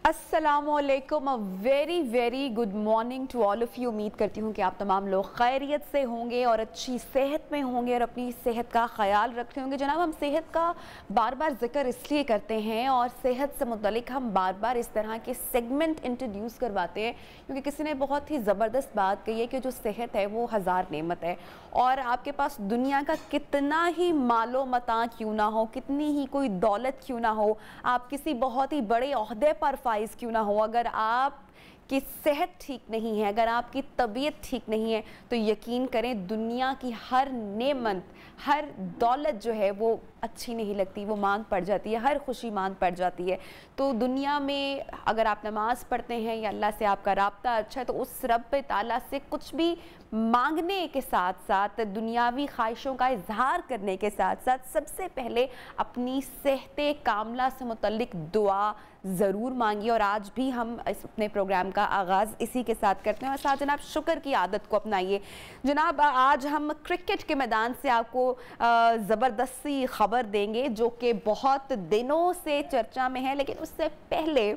अस्सलामुअलैकुम, a very very good morning to all of you. उम्मीद करती हूँ कि आप तमाम लोग खैरियत से होंगे और अच्छी सेहत में होंगे और अपनी सेहत का ख्याल रख रहे होंगे। जनाब, हम सेहत का बार बार जिक्र इसलिए करते हैं और सेहत से मुतल्लिक हम बार बार इस तरह के सेगमेंट इंट्रोड्यूस करवाते हैं क्योंकि किसी ने बहुत ही ज़बरदस्त बात कही है कि जो सेहत है वो हज़ार नेमत है और आपके पास दुनिया का कितना ही मालो मता क्यों ना हो, कितनी ही कोई दौलत क्यों ना हो, आप किसी बहुत ही बड़े ओहदे पर फाइज क्यों ना हो, अगर आप की सेहत ठीक नहीं है, अगर आपकी तबीयत ठीक नहीं है तो यकीन करें दुनिया की हर नेमत, हर दौलत जो है वो अच्छी नहीं लगती, वो मांग पड़ जाती है, हर खुशी मांग पड़ जाती है। तो दुनिया में अगर आप नमाज़ पढ़ते हैं या अल्लाह से आपका राब्ता अच्छा है तो उस रब ताला से कुछ भी मांगने के साथ साथ, दुनियावी ख्वाहिशों का इजहार करने के साथ साथ सबसे पहले अपनी सेहत कामला से मुतल्लिक दुआ ज़रूर मांगिए। और आज भी हम इस अपने प्रोग्राम का आगाज़ इसी के साथ करते हैं और साथ जनाब शुक्र की आदत को अपनाइए। जनाब, आज हम क्रिकेट के मैदान से आपको ज़बरदस्ती खबर देंगे जो कि बहुत दिनों से चर्चा में है, लेकिन उससे पहले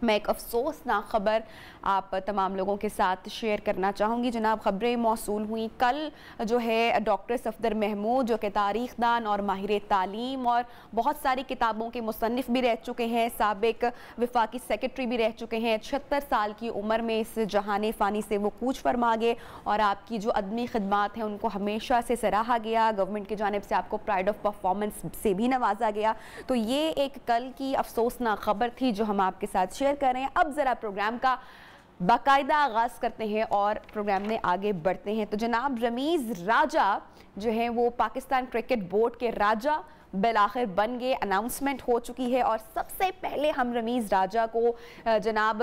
मैं एक अफसोसनाक ख़बर आप तमाम लोगों के साथ शेयर करना चाहूँगी। जनाब, ख़बरें मौसूल हुई कल जो है डॉक्टर सफदर महमूद जो कि तारीख़ दान और माहिर तालीम और बहुत सारी किताबों के मुसन्निफ़ भी रह चुके हैं, साबिक वफाकी सेक्रेटरी भी रह चुके हैं, 76 साल की उम्र में इस जहाने फ़ानी से वो कूच फरमा गए और आपकी जो अदमी खिदमात हैं उनको हमेशा से सराहा गया, गवर्नमेंट की जानिब से आपको प्राइड ऑफ परफॉर्मेंस से भी नवाजा गया। तो ये एक कल की अफसोसनाक ख़बर थी जो हम आपके साथ शेयर कर रहे हैं। अब ज़रा प्रोग्राम का बाकायदा आगाज़ करते हैं और प्रोग्राम में आगे बढ़ते हैं। तो जनाब, रमीज़ राजा जो है वो पाकिस्तान क्रिकेट बोर्ड के राजा बिलाखिर बन गए, अनाउंसमेंट हो चुकी है और सबसे पहले हम रमीज़ राजा को जनाब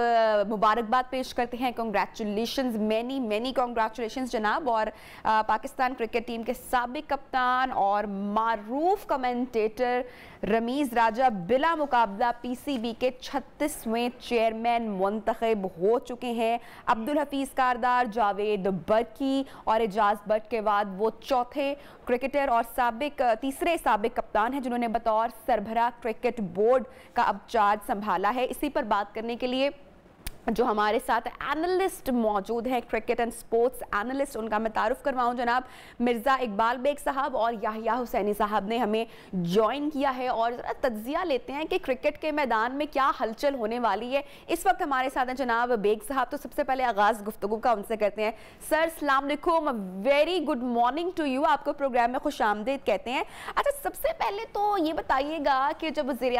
मुबारकबाद पेश करते हैं। कंग्रेचुलेशंस, मैनी मैनी कंग्रेचुलेशंस जनाब। और पाकिस्तान क्रिकेट टीम के साबिक कप्तान और मारूफ कमेंटेटर रमीज़ राजा बिला मुकाबला पीसीबी के 36वें चेयरमैन मुंतखब हो चुके हैं। अब्दुल हफीज़ कारदार, जावेद बर्की और एजाज बट के बाद वो चौथे क्रिकेटर और तीसरे साबिक कप्तान हैं जिन्होंने बतौर सरबराह क्रिकेट बोर्ड का अब चार्ज संभाला है। इसी पर बात करने के लिए जो हमारे साथ एनालिस्ट मौजूद हैं, क्रिकेट एंड स्पोर्ट्स एनालिस्ट, उनका मैं तारुफ करवाऊँ। जनाब मिर्ज़ा इकबाल बेग साहब और याहिया हुसैनी साहब ने हमें ज्वाइन किया है और ज़रा तज्जिया लेते हैं कि क्रिकेट के मैदान में क्या हलचल होने वाली है। इस वक्त हमारे साथ हैं जनाब बेग साहब। तो सबसे पहले आगाज़ गुफ्तगू का उनसे करते हैं। सर अस्सलाम वालेकुम, very good morning to you, आपको प्रोग्राम में खुश आमदीद कहते हैं। अच्छा, सबसे पहले तो ये बताइएगा कि जब वज़ीर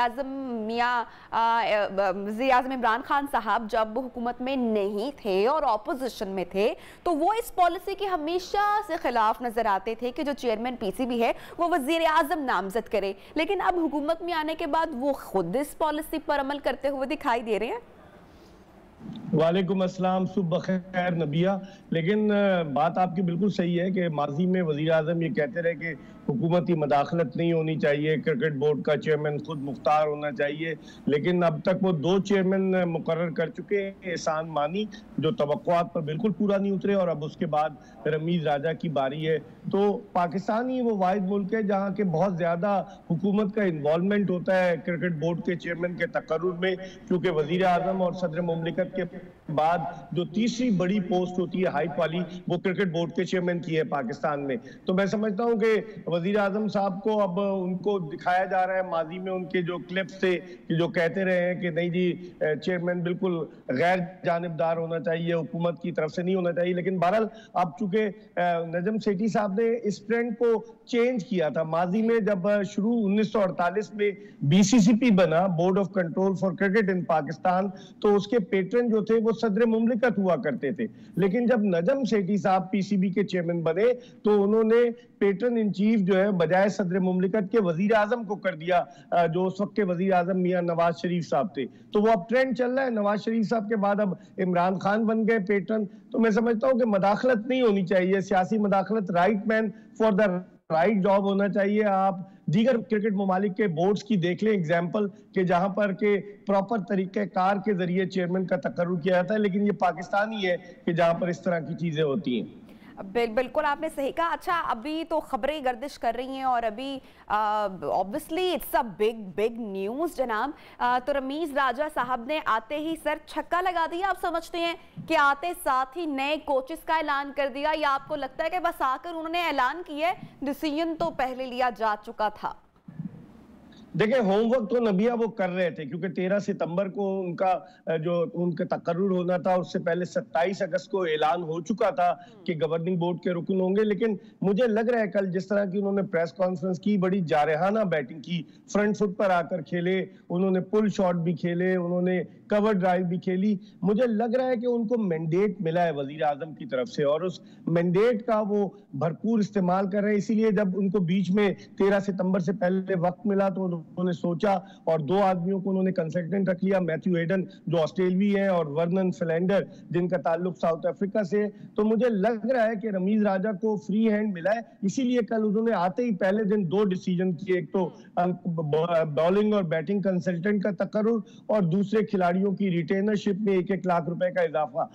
आज़म इमरान खान साहब जब हुकूमत में नहीं थे और ऑपोजिशन में थे तो वो इस पॉलिसी के हमेशा से खिलाफ नजर आते थे कि जो चेयरमैन पीसीबी है वो वजीर आजम नामजद करे, लेकिन अब हुकूमत में आने के बाद वो खुद इस पॉलिसी पर अमल करते हुए दिखाई दे रहे हैं। वालेकुम अस्सलाम, सुबह खैर नबिया। लेकिन बात आपकी बिल्कुल सही है कि माजी में वज़ीर आज़म ये कहते रहे कि हुकूमती मदाखलत नहीं होनी चाहिए, क्रिकेट बोर्ड का चेयरमैन खुद मुख्तार होना चाहिए, लेकिन अब तक वो 2 चेयरमैन मुकर्रर कर चुके हैं। एहसान मानी जो तवक्कुआत पर बिल्कुल पूरा नहीं उतरे और अब उसके बाद रमीज़ राजा की बारी है। तो पाकिस्तान ही वो वाहिद मुल्क है जहाँ के बहुत ज़्यादा हुकूमत का इन्वॉल्वमेंट होता है क्रिकेट बोर्ड के चेयरमैन के तकर्रुर में, क्योंकि वज़ीर आज़म और सदर मुमलिकत के बाद जो तीसरी बड़ी पोस्ट होती है हाइप वाली, वो क्रिकेट बोर्ड के चेयरमैन की है पाकिस्तान में। तो मैं समझता हूँ कि वज़ीर आज़म साहब को अब उनको दिखाया जा रहा है, माजी में उनके जो क्लिप्स थे कि जो कहते रहे हैं कि नहीं जी चेयरमैन बिल्कुल गैर जानिबदार होना चाहिए, हुकूमत की तरफ से नहीं होना चाहिए। लेकिन बहरहाल अब चूंकि नजम सेठी साहब ने इस ट्रेंड को चेंज किया था, माजी में जब शुरू 1948 में बीसीसीपी बना, board of control for cricket in Pakistan, तो उसके पेट्रन जो थे वो सदर मुमलिकत हुआ करते थे। लेकिन जब नजम सेठी साहब पीसीबी के चेयरमैन बने तो उन्होंने पेट्रन इन चीफ जो है बजाय सदर मुमलिकत के वजीर आजम को कर दिया, जो उस वक्त के वजीर आजम मियां नवाज शरीफ साहब थे। तो वो अब ट्रेंड चल रहा है, नवाज शरीफ साहब के बाद अब इमरान खान बन गए पेट्रन। तो मैं समझता हूँ कि मदाखलत नहीं होनी चाहिए, सियासी मदाखलत, right man for the right job होना चाहिए। आप दीगर क्रिकेट ममालिक के बोर्ड्स की देख लें एग्जाम्पल के जहां पर के प्रॉपर तरीके कार के जरिए चेयरमैन का तकर्रुर किया जाता है, लेकिन ये पाकिस्तान ही है कि जहां पर इस तरह की चीजें होती हैं। बिल्कुल आपने सही कहा। अच्छा, अभी तो खबरें गर्दिश कर रही हैं और अभी obviously it's a big big news जनाब। तो रमीज राजा साहब ने आते ही सर छक्का लगा दिया। आप समझते हैं कि आते साथ ही नए कोचेस का ऐलान कर दिया, या आपको लगता है कि बस आकर उन्होंने ऐलान किया, डिसीजन तो पहले लिया जा चुका था? देखिए, होमवर्क तो नबिया वो कर रहे थे, क्योंकि 13 सितंबर को उनका तकर्रुर होना था। उससे पहले 27 अगस्त को ऐलान हो चुका था कि गवर्निंग बोर्ड के रुकन होंगे। लेकिन मुझे लग रहा है कल जिस तरह की उन्होंने प्रेस कॉन्फ्रेंस की, बड़ी जारहाना बैटिंग की, फ्रंट फुट पर आकर खेले, उन्होंने पुल शॉट भी खेले, उन्होंने कवर ड्राइव भी खेली। मुझे लग रहा है कि उनको मैंडेट मिला है वजीर आजम की तरफ से और उस मैंडेट का वो भरपूर इस्तेमाल कर रहे हैं। इसीलिए जब उनको बीच में 13 सितंबर से पहले वक्त मिला तो उन्होंने सोचा और 2 आदमियों को उन्होंने कंसल्टेंट रख लिया, मैथ्यू हेडन जो ऑस्ट्रेलियाई है और वर्नन फिलेंडर जिनका ताल्लुक साउथ अफ्रीका से। तो मुझे लग रहा है कि रमीज राजा को फ्री हैंड मिला है, इसीलिए कल उन्होंने आते ही पहले दिन 2 डिसीजन किए, एक तो बॉलिंग और बैटिंग कंसल्टेंट का तकर्रुर और दूसरे खिलाड़ियों की रिटेनरशिप में 1-1 लाख रुपए का इजाफा।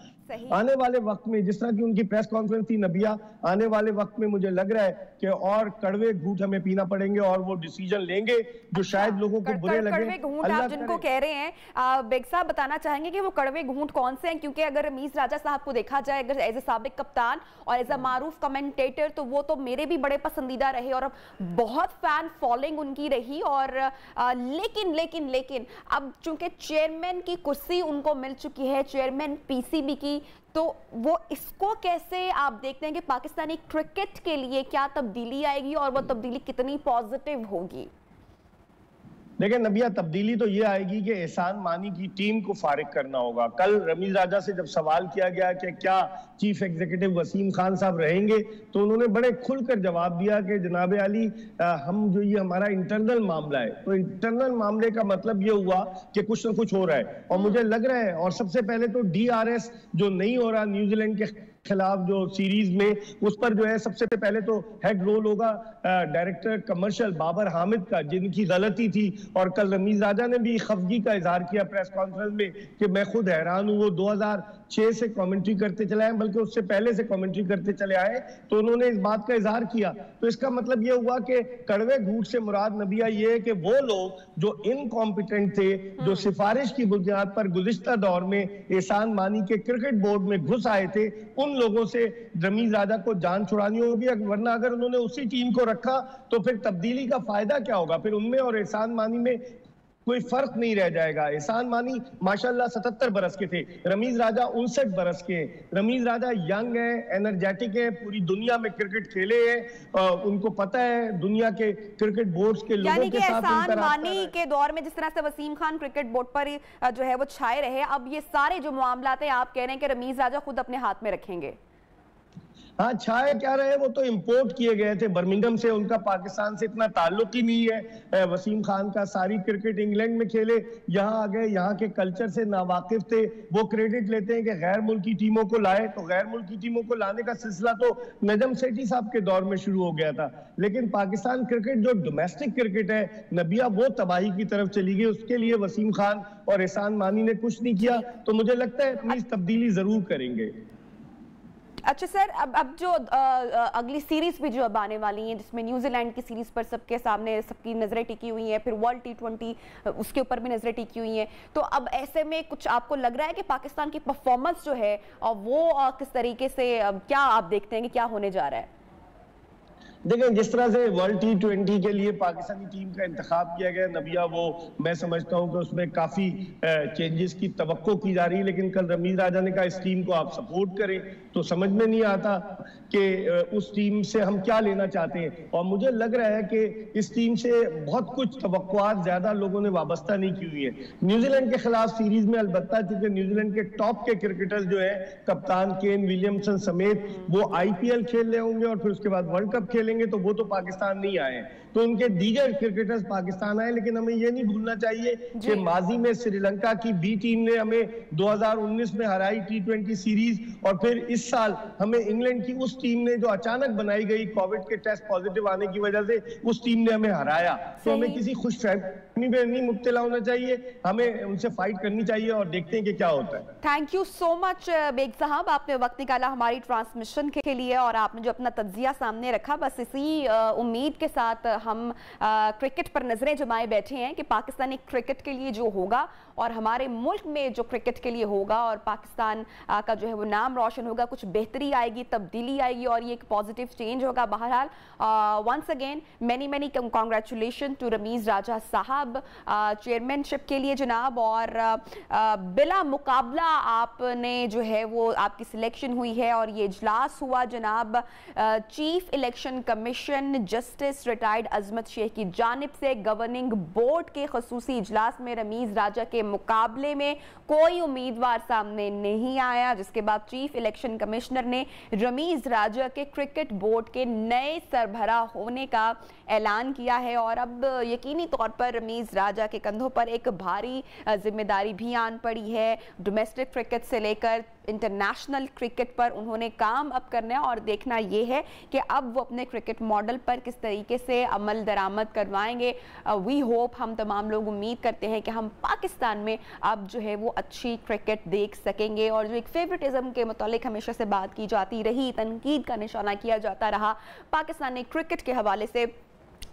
आने वाले वक्त में जिस तरह की उनकी प्रेस कॉन्फ्रेंस थी नबिया, आने वाले वक्त में मुझे लग रहा है कि और कड़वे घूंट हमें पीना पड़ेंगे और वो डिसीजन लेंगे जो शायद लोगों को बुरे लगे। कड़वे घूंट आप जिनको कह रहे हैं, बेग साहब बताना चाहेंगे कि वो कड़वे घूंट कौन से हैं? क्योंकि अगर रमीज राजा साहब को देखा जाए अगर एज ए साबिक कप्तान और एज अ मारूफ कमेंटेटर, तो वो तो मेरे भी बड़े पसंदीदा रहे और बहुत फैन फॉलोइंग उनकी रही। और लेकिन लेकिन लेकिन अब चूंकि चेयरमैन की कुर्सी उनको मिल चुकी है, चेयरमैन पीसीबी की, तो वो इसको कैसे आप देखते हैं कि पाकिस्तानी क्रिकेट के लिए क्या तब्दीली आएगी और वो तब्दीली कितनी पॉजिटिव होगी? देखिए नबिया, तब्दीली तो ये आएगी कि एहसान मानी की टीम को फारिग करना होगा। कल रमीज राजा से जब सवाल किया गया कि क्या चीफ एग्जीक्यूटिव वसीम खान साहब रहेंगे, तो उन्होंने बड़े खुलकर जवाब दिया कि जनाब अली, हम जो ये हमारा इंटरनल मामला है, तो इंटरनल मामले का मतलब ये हुआ कि कुछ ना कुछ हो रहा है। और मुझे लग रहा है, और सबसे पहले तो DRS जो नहीं हो रहा न्यूजीलैंड के खिलाफ जो सीरीज में, उस पर जो है सबसे पहले तो हेड रोल होगा डायरेक्टर कमर्शियल बाबर हामिद का, जिनकी गलती थी। और कल रमीज राजा ने भी खफगी का इजहार किया प्रेस कॉन्फ्रेंस में कि मैं खुद हैरान हूं, वो 2006 से कमेंट्री करते चले आए, बल्कि उससे पहले से कमेंट्री करते चले आए, तो उन्होंने इस बात का इजहार किया। तो इसका मतलब ये हुआ कि कड़वे घूंट से मुराद नबिया ये है कि वो लोग जो इनकॉम्पिटेंट थे, जो सिफारिश की बुनियाद पर गुज़िश्ता दौर में एहसान मानी के क्रिकेट बोर्ड में घुस आए थे, उन लोगों से रमीज राजा को जान छुड़ानी होगी। वरना अगर उन्होंने उसी टीम को रखा तो फिर तब्दीली का फायदा क्या होगा? फिर उनमें और एहसान मानी में कोई फर्क नहीं रह जाएगा। एहसान मानी माशाल्लाह 77 बरस के थे, रमीज राजा 59 बरस के। रमीज राजा यंग है, एनर्जेटिक है, पूरी दुनिया में क्रिकेट खेले हैं, उनको पता है दुनिया के क्रिकेट बोर्ड्स के लोगों के साथ। एहसान मानी के दौर में जिस तरह से वसीम खान क्रिकेट बोर्ड पर जो है वो छाए रहे, अब ये सारे जो मामलात हैं आप कह रहे हैं कि रमीज राजा खुद अपने हाथ में रखेंगे? हाँ, छाए क्या रहे, वो तो इंपोर्ट किए गए थे बर्मिंघम से, उनका पाकिस्तान से इतना ताल्लुक ही नहीं है। वसीम खान का सारी क्रिकेट इंग्लैंड में खेले, यहाँ आ गए, यहाँ के कल्चर से नावाकिफ थे। वो क्रेडिट लेते हैं कि गैर मुल्की टीमों को लाए, तो गैर मुल्की टीमों को लाने का सिलसिला तो नजम सेठी साहब के दौर में शुरू हो गया था। लेकिन पाकिस्तान क्रिकेट जो डोमेस्टिक क्रिकेट है नबिया, वो तबाही की तरफ चली गई। उसके लिए वसीम खान और एहसान मानी ने कुछ नहीं किया। तो मुझे लगता है अपनी तब्दीली जरूर करेंगे। अच्छा सर, अब जो अगली सीरीज भी जो अब आने वाली है, जिसमें न्यूजीलैंड की सीरीज पर सबके सामने सबकी नजरें टिकी हुई हैं, फिर वर्ल्ड T20 उसके ऊपर भी नजरें टिकी हुई हैं, तो अब ऐसे में कुछ आपको लग रहा है कि पाकिस्तान की परफॉर्मेंस जो है वो किस तरीके से, क्या आप देखते हैं कि क्या होने जा रहा है? देखिए, जिस तरह से वर्ल्ड T20 के लिए पाकिस्तानी टीम का इंतखाब किया गया नबिया, वो मैं समझता हूं कि उसमें काफी चेंजेस की तवक्को की जा रही है। लेकिन कल रमीज राजा ने कहा इस टीम को आप सपोर्ट करें, तो समझ में नहीं आता कि उस टीम से हम क्या लेना चाहते हैं। और मुझे लग रहा है कि इस टीम से बहुत कुछ तवक्कुआत ज्यादा लोगों ने वाबस्ता नहीं की हुई है। न्यूजीलैंड के खिलाफ सीरीज में अलबत्ता, क्योंकि न्यूजीलैंड के टॉप के क्रिकेटर्स जो है, कप्तान केन विलियमसन समेत, वो IPL खेल रहे होंगे और फिर उसके बाद वर्ल्ड कप खेलेंगे, तो वो तो पाकिस्तान नहीं आए, तो उनके दीगर क्रिकेटर्स पाकिस्तान आए। लेकिन हमें ये नहीं भूलना चाहिए कि माजी में श्रीलंका की B टीम ने हमें 2019 में हराई T20 सीरीज, और फिर इस साल हमें इंग्लैंड की उस टीम ने जो अचानक बनाई गई कोविड के टेस्ट पॉजिटिव आने की वजह से, उस टीम ने हमें हराया। तो हमें किसी में नहीं मुब्तला होना चाहिए, हमें उनसे फाइट करनी चाहिए और देखते हैं कि क्या होता है। Thank you so much Baig साहब, आपने वक्त निकाला हमारी ट्रांसमिशन के लिए और आपने जो अपना तज्जिया सामने रखा, बस इसी उम्मीद के साथ हम क्रिकेट पर नजरें जमाए बैठे हैं कि पाकिस्तानी क्रिकेट के लिए जो होगा और हमारे मुल्क में जो क्रिकेट के लिए होगा और पाकिस्तान का जो है वो नाम रोशन होगा, कुछ बेहतरी आएगी, तब्दीली आएगी और ये एक पॉजिटिव चेंज होगा। बहरहाल once again many congratulation to Ramiz Raja साहब चेयरमैनशिप के लिए जनाब, और बिला मुकाबला आपने जो है वो आपकी सिलेक्शन हुई है और ये इजलास हुआ जनाब chief election commission justice retired Azmat Shaikh की जानिब से। गवर्निंग बोर्ड के खसूसी इजलास में रमीज राजा के मुकाबले में कोई उम्मीदवार सामने नहीं आया, जिसके बाद चीफ इलेक्शन कमिश्नर ने रमीज राजा के क्रिकेट बोर्ड के नए सरबराह होने का ऐलान किया है और अब यकीनी तौर पर रमीज राजा के कंधों पर एक भारी जिम्मेदारी भी आन पड़ी है। डोमेस्टिक क्रिकेट से लेकर इंटरनेशनल क्रिकेट पर उन्होंने काम अब करना है और देखना यह है कि अब वो अपने क्रिकेट मॉडल पर किस तरीके से अमल दरामद करवाएंगे। वी होप, हम तमाम लोग उम्मीद करते हैं कि हम पाकिस्तान में अब जो है वो अच्छी क्रिकेट देख सकेंगे। और जो एक फेवरेटिज्म के मुतालिक हमेशा से बात की जाती रही, तनकीद का निशाना किया जाता रहा पाकिस्तानी क्रिकेट के हवाले से,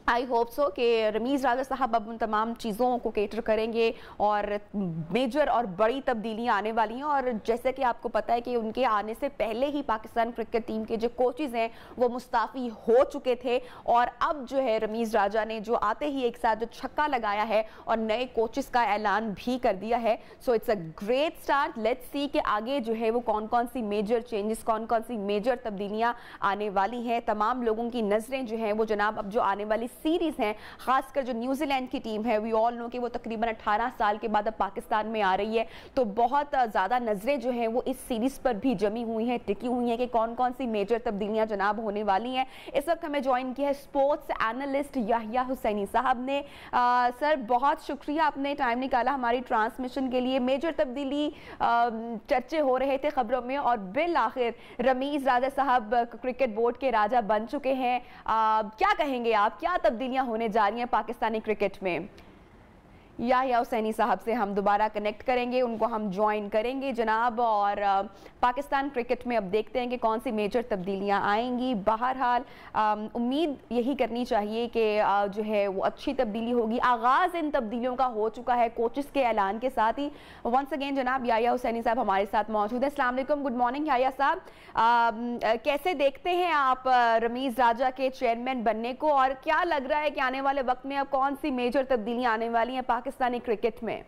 आई होप सो कि रमीज राजा साहब अब उन तमाम चीज़ों को केटर करेंगे और मेजर और बड़ी तब्दीलियां आने वाली हैं। और जैसे कि आपको पता है कि उनके आने से पहले ही पाकिस्तान क्रिकेट टीम के जो कोचेज़ हैं वो मुस्ताफ़ी हो चुके थे और अब जो है रमीज राजा ने जो आते ही एक साथ जो छक्का लगाया है और नए कोचेज़ का ऐलान भी कर दिया है। So it's a great start. Let's see कि आगे जो है वो कौन कौन सी मेजर चेंजेस, कौन कौन सी मेजर तब्दीलियाँ आने वाली हैं। तमाम लोगों की नज़रें जो हैं वो जनाब अब जो आने वाली सीरीज हैं, खासकर जो न्यूजीलैंड की टीम है, वी ऑल नो कि वो तकरीबन 18 साल के बाद अब पाकिस्तान में आ रही है, तो बहुत ज़्यादा नज़रें जो हैं वो इस सीरीज पर भी जमी हुई हैं, टिकी हुई हैं कि कौन कौन सी मेजर तब्दीलियां जनाब होने वाली हैं। इस वक्त हमें ज्वाइन किया है स्पोर्ट्स एनालिस्ट याहिया हुसैनी साहब ने। सर बहुत शुक्रिया, आपने टाइम निकाला हमारी ट्रांसमिशन के लिए। मेजर तब्दीली चर्चे हो रहे थे खबरों में और बिल आखिर रमीज राजा साहब क्रिकेट बोर्ड के राजा बन चुके हैं। क्या कहेंगे आप, क्या तब्दीलियां होने जा रही हैं पाकिस्तानी क्रिकेट में? याहिया हुसैनी साहब से हम दोबारा कनेक्ट करेंगे, उनको हम ज्वाइन करेंगे जनाब, और पाकिस्तान क्रिकेट में अब देखते हैं कि कौन सी मेजर तब्दीलियां आएंगी। बहरहाल उम्मीद यही करनी चाहिए कि जो है वो अच्छी तब्दीली होगी। आगाज़ इन तब्दीलियों का हो चुका है कोचेस के ऐलान के साथ ही। वंस अगेन जनाब याहिया हुसैनी साहब हमारे साथ मौजूद हैं। अस्सलाम वालेकुम, गुड मॉर्निंग याहिया साहब। कैसे देखते हैं आप रमीज राजा के चेयरमैन बनने को और क्या लग रहा है कि आने वाले वक्त में अब कौन सी मेजर तब्दीलियां आने वाली हैं पाकिस्तानी क्रिकेट में?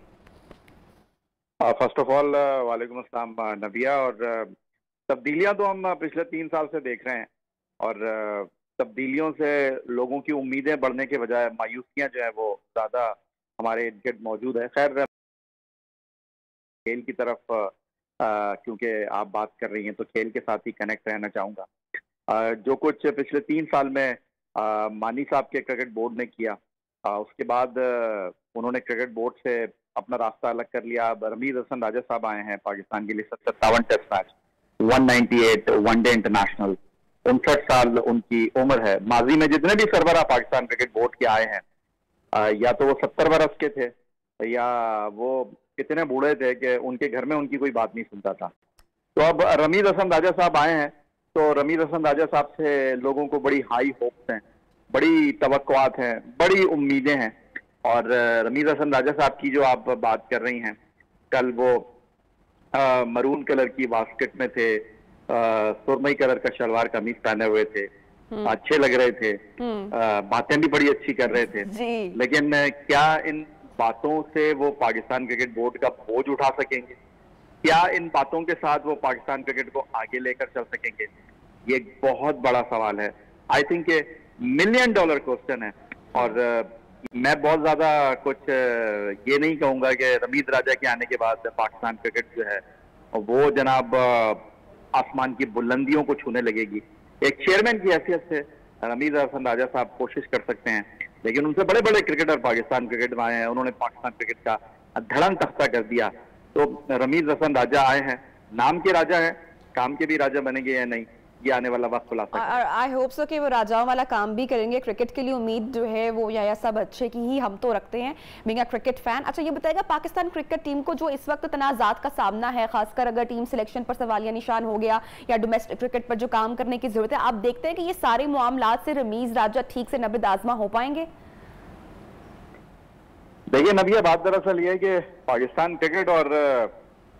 फर्स्ट ऑफ ऑल वालेकुम अस्सलाम नबिया। और तब्दीलियां तो हम पिछले 3 साल से देख रहे हैं और तब्दीलियों से लोगों की उम्मीदें बढ़ने के बजाय मायूसियां जो है वो ज़्यादा हमारे इर्द गिर्द मौजूद है। खैर खेल की तरफ क्योंकि आप बात कर रही हैं तो खेल के साथ ही कनेक्ट रहना चाहूँगा। जो कुछ पिछले 3 साल में मानी साहब के क्रिकेट बोर्ड ने किया, उसके बाद उन्होंने क्रिकेट बोर्ड से अपना रास्ता अलग कर लिया। अब रमीज हसन राजा साहब आए हैं पाकिस्तान के लिए। 57 टेस्ट मैच, 198 वनडे इंटरनेशनल, 59 साल उनकी उम्र है। माजी में जितने भी सरबराह पाकिस्तान क्रिकेट बोर्ड के आए हैं, या तो वो 70 बरस के थे या वो कितने बूढ़े थे कि उनके घर में उनकी कोई बात नहीं सुनता था। तो अब रमीज हसन राजा साहब आए हैं, तो रमीज हसन राजा साहब से लोगों को बड़ी हाई होप्स हैं, बड़ी तवक्कुआत हैं, बड़ी उम्मीदें हैं। और रमीज हसन राजा साहब की जो आप बात कर रही हैं, कल वो मरून कलर की बास्केट में थे, सुरमई कलर का शलवार कमीज पहने हुए थे, अच्छे लग रहे थे, बातें भी बड़ी अच्छी कर रहे थे। लेकिन क्या इन बातों से वो पाकिस्तान क्रिकेट बोर्ड का बोझ उठा सकेंगे? क्या इन बातों के साथ वो पाकिस्तान क्रिकेट को आगे लेकर चल सकेंगे? ये एक बहुत बड़ा सवाल है। आई थिंक $1 मिलियन क्वेश्चन है। और मैं बहुत ज्यादा कुछ ये नहीं कहूंगा कि रमीज राजा के आने के बाद पाकिस्तान क्रिकेट जो है वो जनाब आसमान की बुलंदियों को छूने लगेगी। एक चेयरमैन की हैसियत से रमीज हसन राजा साहब कोशिश कर सकते हैं, लेकिन उनसे बड़े बड़े क्रिकेटर पाकिस्तान क्रिकेट में आए हैं, उन्होंने पाकिस्तान क्रिकेट का धड़म तख्ता कर दिया। तो रमीज हसन राजा आए हैं, नाम के राजा हैं, काम के भी राजा बनेंगे या नहीं, ये आने वाला वक्त बुला सकता है। आई होप सो कि वो राजाओं वाला काम भी करेंगे। क्रिकेट के लिए उम्मीद जो है वो या सब अच्छे की ही हम तो रखते हैं, बीइंग अ क्रिकेट फैन। अच्छा ये बताएगा, पाकिस्तान क्रिकेट टीम को जो इस वक्त तनाज़ात का सामना है, खासकर अगर टीम सिलेक्शन पर सवालिया निशान हो गया या डोमेस्टिक क्रिकेट पर जो काम करने की जरूरत है, आप देखते हैं कि ये सारे मामलात से रमीज राजा ठीक से नब्ज़ आज़मा हो पाएंगे? देखिए नबिया, बात दरअसल ये है कि पाकिस्तान क्रिकेट और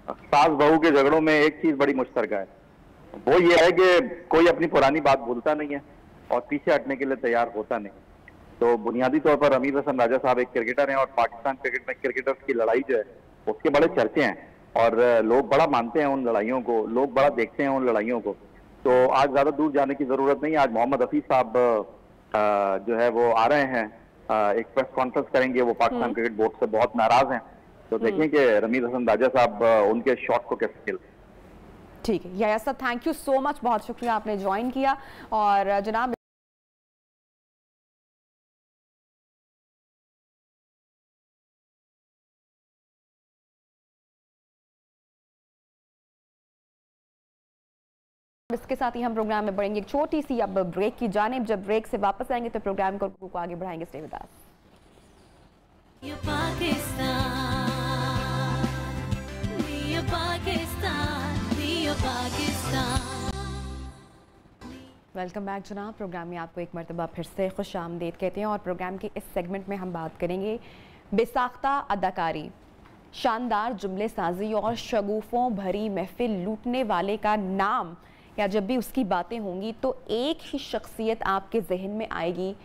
सास बहू के झगड़ों में एक चीज बड़ी मुश्तरका है, वो ये है कि कोई अपनी पुरानी बात भूलता नहीं है और पीछे हटने के लिए तैयार होता नहीं। तो बुनियादी तौर पर रमीज हसन राजा साहब एक क्रिकेटर हैं और पाकिस्तान क्रिकेट में क्रिकेटर्स की लड़ाई जो है उसके बड़े चर्चे हैं और लोग बड़ा मानते हैं उन लड़ाइयों को, लोग बड़ा देखते हैं उन लड़ाइयों को। तो आज ज्यादा दूर जाने की जरूरत नहीं है। आज मोहम्मद हफीज साहब जो है वो आ रहे हैं, एक प्रेस कॉन्फ्रेंस करेंगे। वो पाकिस्तान क्रिकेट बोर्ड से बहुत नाराज हैं, तो देखें कि रमीज हसन राजा साहब उनके शॉट को कैसे खेलते हैं। ठीक है याया साहब, थैंक यू सो मच, बहुत शुक्रिया आपने ज्वाइन किया। और जनाब इसके साथ ही हम प्रोग्राम में बढ़ेंगे एक छोटी सी अब ब्रेक की जानिब। जब ब्रेक से वापस आएंगे तो प्रोग्राम को आगे बढ़ाएंगे। Stay with us. Welcome back जनाब। प्रोग्राम में आपको एक मरतबा फिर से खुश आमदीद कहते हैं और प्रोग्राम के इस सेगमेंट में हम बात करेंगे बेसाख्ता अदाकारी, शानदार जुमले साजी और शगुफों भरी महफिल लूटने वाले का नाम या जब भी उसकी बातें होंगी तो एक ही शख्सियत आपके जहन में आएगी